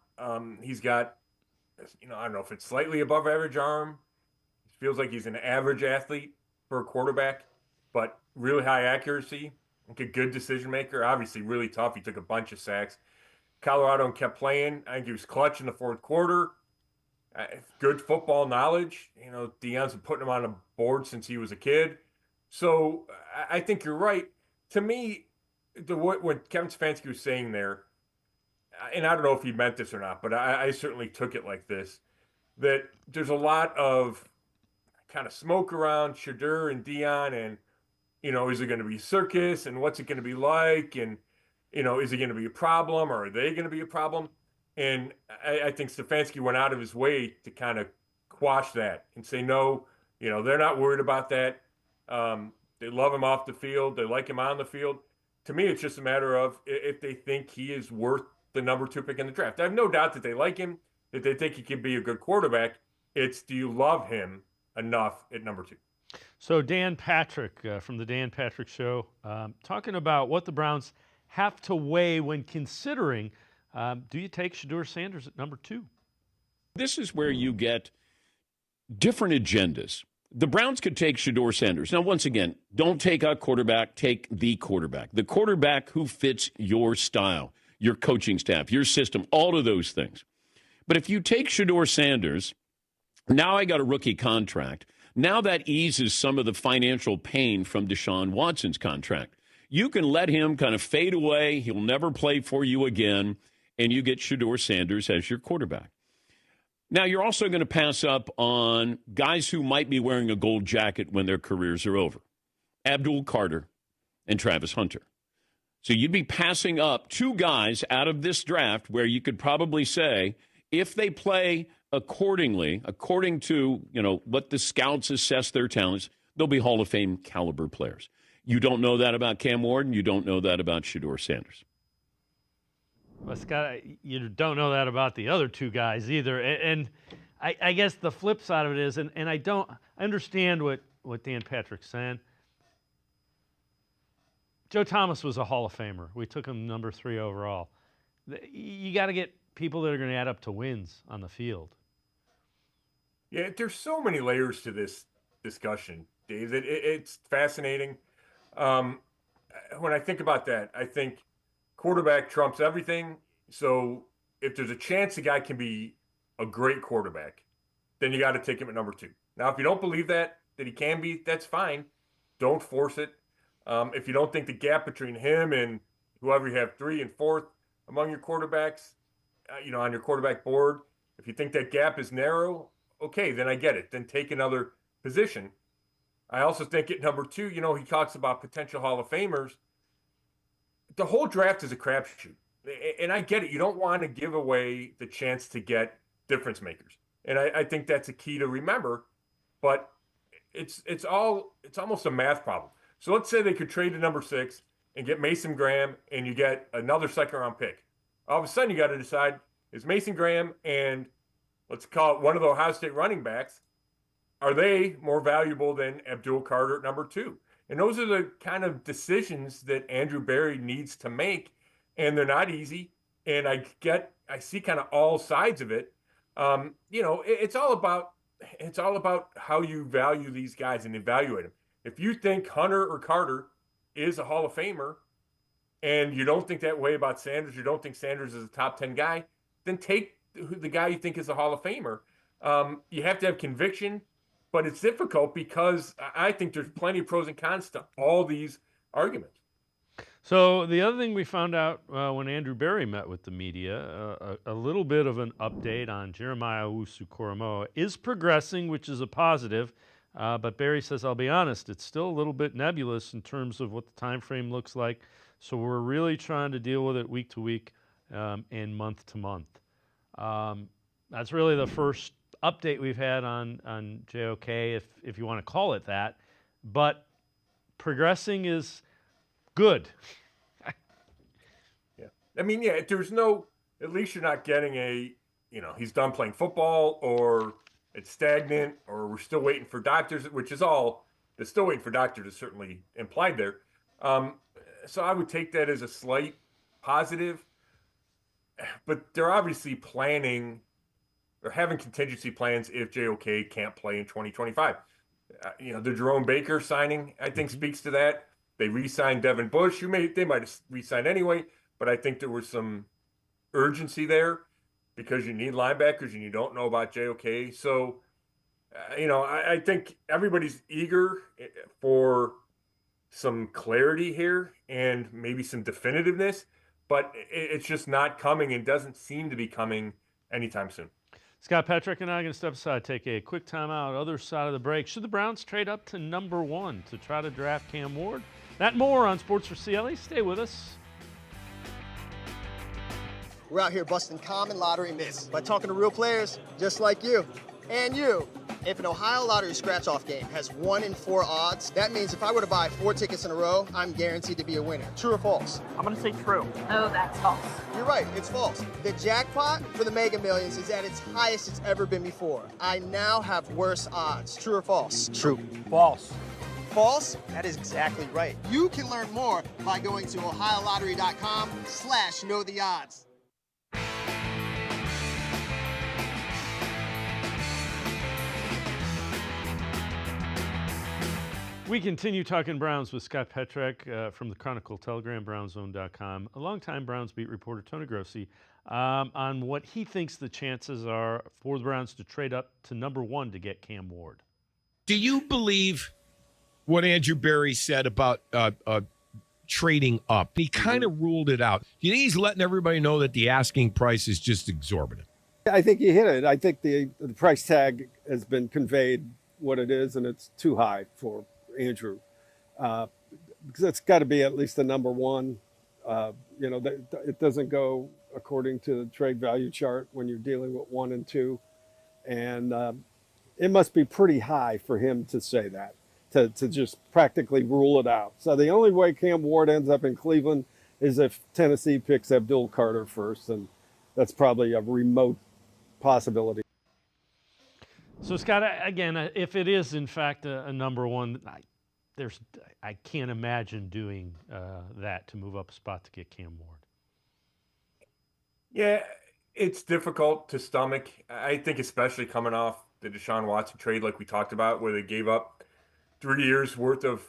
He's got, you know, I don't know if it's slightly above average arm. It feels like he's an average athlete for a quarterback, but really high accuracy. Like a good decision maker, obviously really tough. He took a bunch of sacks. Colorado kept playing. I think he was clutch in the fourth quarter. Good football knowledge. You know, Deion's been putting him on the board since he was a kid. So I think you're right. To me, what Kevin Stefanski was saying there, and I don't know if he meant this or not, but I certainly took it like this, that there's a lot of kind of smoke around Shedeur and Deion, and you know, is it going to be circus, and what's it going to be like, and you know, is it going to be a problem, or are they going to be a problem? And I think Stefanski went out of his way to kind of quash that and say, no, you know, they're not worried about that. They love him off the field. They like him on the field. To me, it's just a matter of if they think he is worth the number 2 pick in the draft. I have no doubt that they like him, that they think he can be a good quarterback. It's, do you love him enough at number 2? So Dan Patrick from the Dan Patrick Show, talking about what the Browns have to weigh when considering, do you take Shedeur Sanders at number 2? This is where you get different agendas. The Browns could take Shedeur Sanders. Now, once again, don't take a quarterback, take the quarterback who fits your style, your coaching staff, your system, all of those things. But if you take Shedeur Sanders, now I got a rookie contract. Now that eases some of the financial pain from Deshaun Watson's contract. You can let him kind of fade away. He'll never play for you again, and you get Shedeur Sanders as your quarterback. Now, you're also going to pass up on guys who might be wearing a gold jacket when their careers are over. Abdul Carter and Travis Hunter. So you'd be passing up 2 guys out of this draft where you could probably say, if they play accordingly, according to, you know, what the scouts assess their talents, they'll be Hall of Fame caliber players. You don't know that about Cam Ward, and you don't know that about Shedeur Sanders. Well, Scott, you don't know that about the other 2 guys either. And I guess the flip side of it is, and I understand what Dan Patrick's saying. Joe Thomas was a Hall of Famer. We took him number 3 overall. You got to get people that are going to add up to wins on the field. Yeah, there's so many layers to this discussion, Dave. It's fascinating. When I think about that, I think quarterback trumps everything. So if there's a chance a guy can be a great quarterback, then you got to take him at number 2. Now, if you don't believe that, that he can be, that's fine. Don't force it. If you don't think the gap between him and whoever you have 3 and 4th among your quarterbacks, on your quarterback board, if you think that gap is narrow, okay, then I get it. Then take another position. I also think at number 2, he talks about potential Hall of Famers. The whole draft is a crapshoot. And I get it. You don't want to give away the chance to get difference makers. And I think that's a key to remember. But it's almost a math problem. So let's say they could trade to number 6 and get Mason Graham, and you get another second-round pick. All of a sudden, you got to decide, is Mason Graham and let's call it one of the Ohio State running backs, are they more valuable than Abdul Carter at number 2? And those are the kind of decisions that Andrew Berry needs to make, and they're not easy. And I see kind of all sides of it. It's all about how you value these guys and evaluate them. If you think Hunter or Carter is a Hall of Famer, and you don't think that way about Sanders, you don't think Sanders is a top 10 guy, then take the guy you think is a Hall of Famer. You have to have conviction, but it's difficult because I think there's plenty of pros and cons to all these arguments. So the other thing we found out when Andrew Berry met with the media, a little bit of an update on Jeremiah Owusu-Koramoah is progressing, which is a positive. But Berry says, I'll be honest, it's still a little bit nebulous in terms of what the time frame looks like. So we're really trying to deal with it week to week and month to month. That's really the first update we've had on JOK, if you want to call it that. But progressing is good. Yeah. I mean, yeah, there's no, at least you're not getting he's done playing football, or it's stagnant, or we're still waiting for doctors, which is all, the still waiting for doctors is certainly implied there. So I would take that as a slight positive, but they're obviously planning or having contingency plans if JOK can't play in 2025. The Jerome Baker signing, I think, speaks to that. They re-signed Devin Bush. They might have re-signed anyway, but I think there was some urgency there because you need linebackers and you don't know about JOK. So, I think everybody's eager for some clarity here and maybe some definitiveness, but it's just not coming and doesn't seem to be coming anytime soon. Scott Petrick and I are going to step aside, take a quick timeout. Other side of the break. Should the Browns trade up to number 1 to try to draft Cam Ward? That and more on Sports4CLE. Stay with us. We're out here busting common lottery myths by talking to real players just like you and you. If an Ohio Lottery scratch-off game has 1 in 4 odds, that means if I were to buy 4 tickets in a row, I'm guaranteed to be a winner. True or false? I'm going to say true. Oh, that's false. You're right, it's false. The jackpot for the Mega Millions is at its highest it's ever been before. I now have worse odds. True or false? True. False. False? That is exactly right. You can learn more by going to ohiolottery.com/knowtheodds. We continue talking Browns with Scott Petrick from the Chronicle Telegram, BrownsZone.com, a longtime Browns beat reporter, Tony Grossi, on what he thinks the chances are for the Browns to trade up to number 1 to get Cam Ward. Do you believe what Andrew Berry said about trading up? He kind of ruled it out. Do you think he's letting everybody know that the asking price is just exorbitant? I think you hit it. I think the price tag has been conveyed what it is, and it's too high for Andrew, because it's got to be at least the number 1. It doesn't go according to the trade value chart when you're dealing with 1 and 2, and it must be pretty high for him to say that, to just practically rule it out. So the only way Cam Ward ends up in Cleveland is if Tennessee picks Abdul Carter first, and that's probably a remote possibility. So, Scott, again, if it is, in fact, a number 1, I can't imagine doing that to move up a spot to get Cam Ward. Yeah, it's difficult to stomach. I think especially coming off the Deshaun Watson trade like we talked about, where they gave up 3 years worth of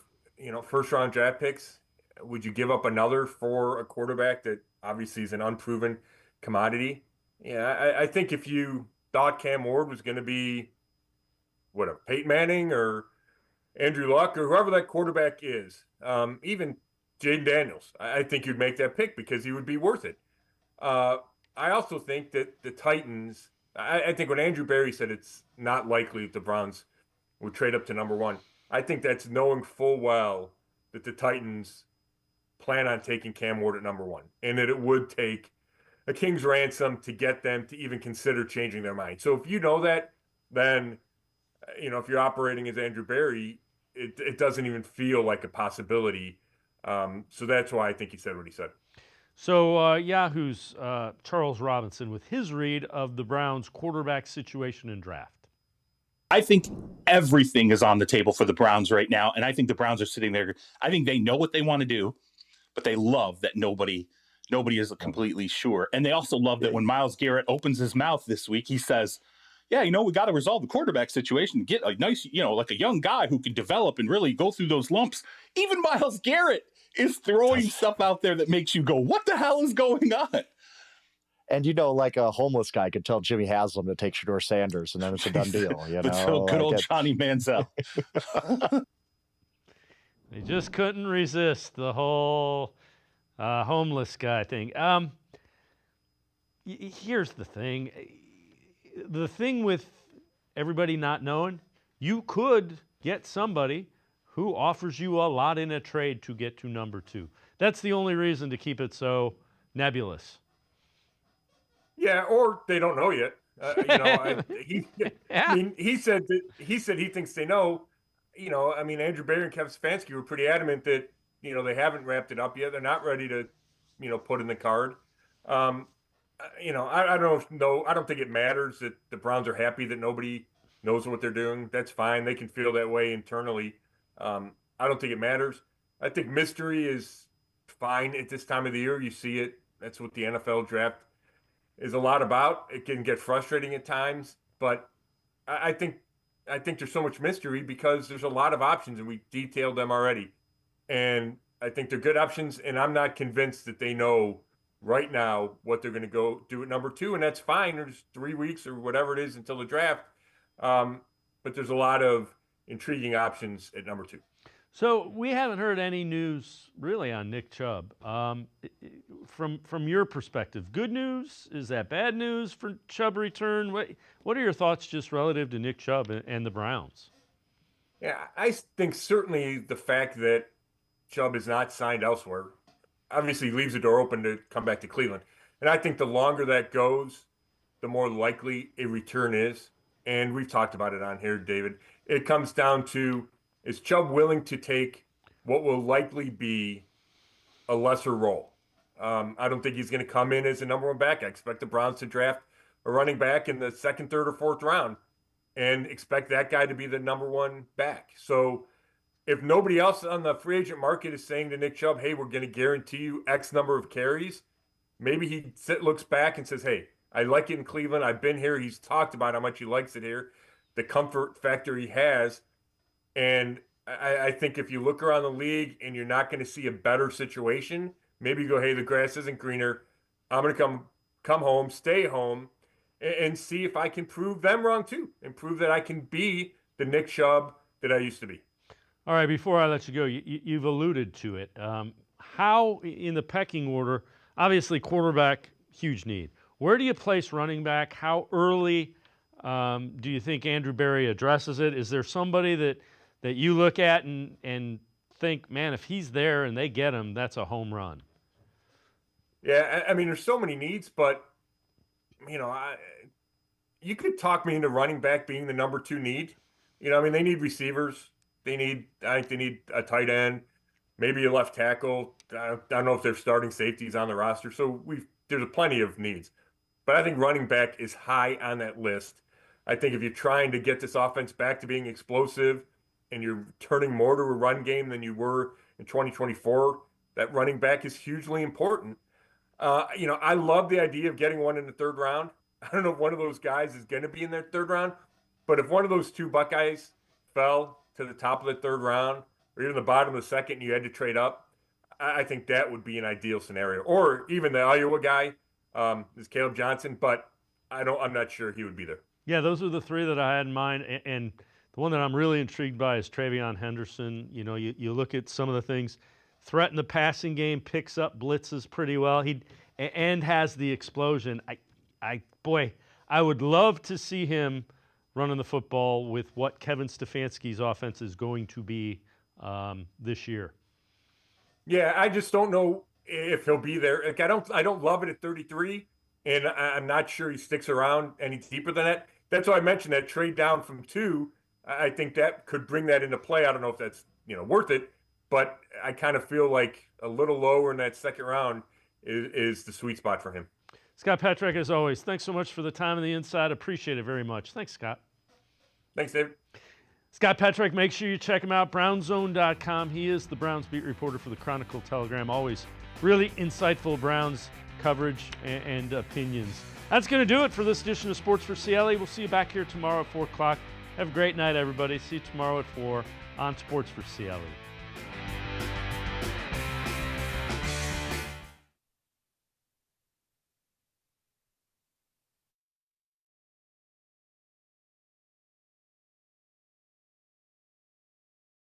first-round draft picks. Would you give up another for a quarterback that obviously is an unproven commodity? Yeah, I think if you thought Cam Ward was going to be Peyton Manning or Andrew Luck or whoever that quarterback is, even Jaden Daniels, I think you'd make that pick because he would be worth it. I also think that the Titans, I think when Andrew Berry said it's not likely that the Browns would trade up to number 1, I think that's knowing full well that the Titans plan on taking Cam Ward at number 1 and that it would take a king's ransom to get them to even consider changing their mind. So if you know that, then, if you're operating as Andrew Berry, it doesn't even feel like a possibility. So that's why I think he said what he said. So Yahoo's Charles Robinson with his read of the Browns' quarterback situation and draft. I think everything is on the table for the Browns right now, and I think the Browns are sitting there. I think they know what they want to do, but they love that nobody is completely sure. And they also love that when Myles Garrett opens his mouth this week, he says, yeah, we got to resolve the quarterback situation, get a nice, like a young guy who can develop and really go through those lumps. Even Myles Garrett is throwing stuff out there that makes you go, what the hell is going on? And, like a homeless guy could tell Jimmy Haslam to take Shedeur Sanders, and then it's a done deal. Good old Johnny Manziel. They just couldn't resist the whole homeless guy thing. Here's the thing. The thing with everybody not knowing, you could get somebody who offers you a lot in a trade to get to number 2. That's the only reason to keep it so nebulous. Yeah, or they don't know yet. He said he thinks they know. Andrew Berry and Kevin Stefanski were pretty adamant that they haven't wrapped it up yet. They're not ready to put in the card. I don't know. I don't think it matters that the Browns are happy that nobody knows what they're doing. That's fine. They can feel that way internally. I don't think it matters. I think mystery is fine at this time of the year. You see it. That's what the NFL draft is a lot about. It can get frustrating at times, but I think there's so much mystery because there's a lot of options, and we detailed them already. And I think they're good options, and I'm not convinced that they know right now what they're going to go do at number 2, and that's fine. There's 3 weeks or whatever it is until the draft. But there's a lot of intriguing options at number 2. So we haven't heard any news really on Nick Chubb. From your perspective, good news? Is that bad news for Chubb return? What are your thoughts just relative to Nick Chubb and the Browns? Yeah, I think certainly the fact that Chubb is not signed elsewhere obviously leaves the door open to come back to Cleveland. And I think the longer that goes, the more likely a return is. And we've talked about it on here, David. It comes down to, is Chubb willing to take what will likely be a lesser role? I don't think he's going to come in as a number 1 back. I expect the Browns to draft a running back in the 2nd, 3rd, or 4th round and expect that guy to be the number 1 back. So if nobody else on the free agent market is saying to Nick Chubb, hey, we're going to guarantee you X number of carries, maybe he looks back and says, hey, I like it in Cleveland. I've been here. He's talked about how much he likes it here, the comfort factor he has. And I think if you look around the league and you're not going to see a better situation, maybe you go, hey, the grass isn't greener. I'm going to come home, stay home, and see if I can prove them wrong too, and prove that I can be the Nick Chubb that I used to be. All right, before I let you go, you've alluded to it. How, in the pecking order, obviously quarterback, huge need. Where do you place running back? How early do you think Andrew Berry addresses it? Is there somebody that you look at and think, man, if he's there and they get him, that's a home run? Yeah, I mean, there's so many needs, but, you could talk me into running back being the number 2 need. They need receivers. I think they need a tight end, maybe a left tackle. I don't know if there's starting safeties on the roster. So there's plenty of needs. But I think running back is high on that list. I think if you're trying to get this offense back to being explosive and you're turning more to a run game than you were in 2024, that running back is hugely important. I love the idea of getting one in the 3rd round. I don't know if one of those guys is going to be in their 3rd round, but if one of those 2 Buckeyes fell to the top of the 3rd round or even the bottom of the 2nd and you had to trade up, I think that would be an ideal scenario. Or even the Iowa guy is Caleb Johnson, but I'm not sure he would be there. Yeah, those are the 3 that I had in mind, and The one that I'm really intrigued by is Travion Henderson. You know, you look at some of the things, threaten the passing game, picks up blitzes pretty well. And has the explosion. I would love to see him running the football with what Kevin Stefanski's offense is going to be this year. Yeah, I just don't know if he'll be there. Like, I don't love it at 33, and I'm not sure he sticks around any deeper than that. That's why I mentioned that trade down from 2. I think that could bring that into play. I don't know if that's worth it, but I kind of feel like a little lower in that second round is the sweet spot for him. Scott Petrak, as always, thanks so much for the time and the insight. Appreciate it very much. Thanks, Scott. Thanks, David. Scott Petrak, make sure you check him out, brownzone.com. He is the Browns beat reporter for the Chronicle-Telegram. Always really insightful Browns coverage and opinions. That's going to do it for this edition of Sports for CLE. We'll see you back here tomorrow at 4 o'clock. Have a great night, everybody. See you tomorrow at 4 on Sports for CLE.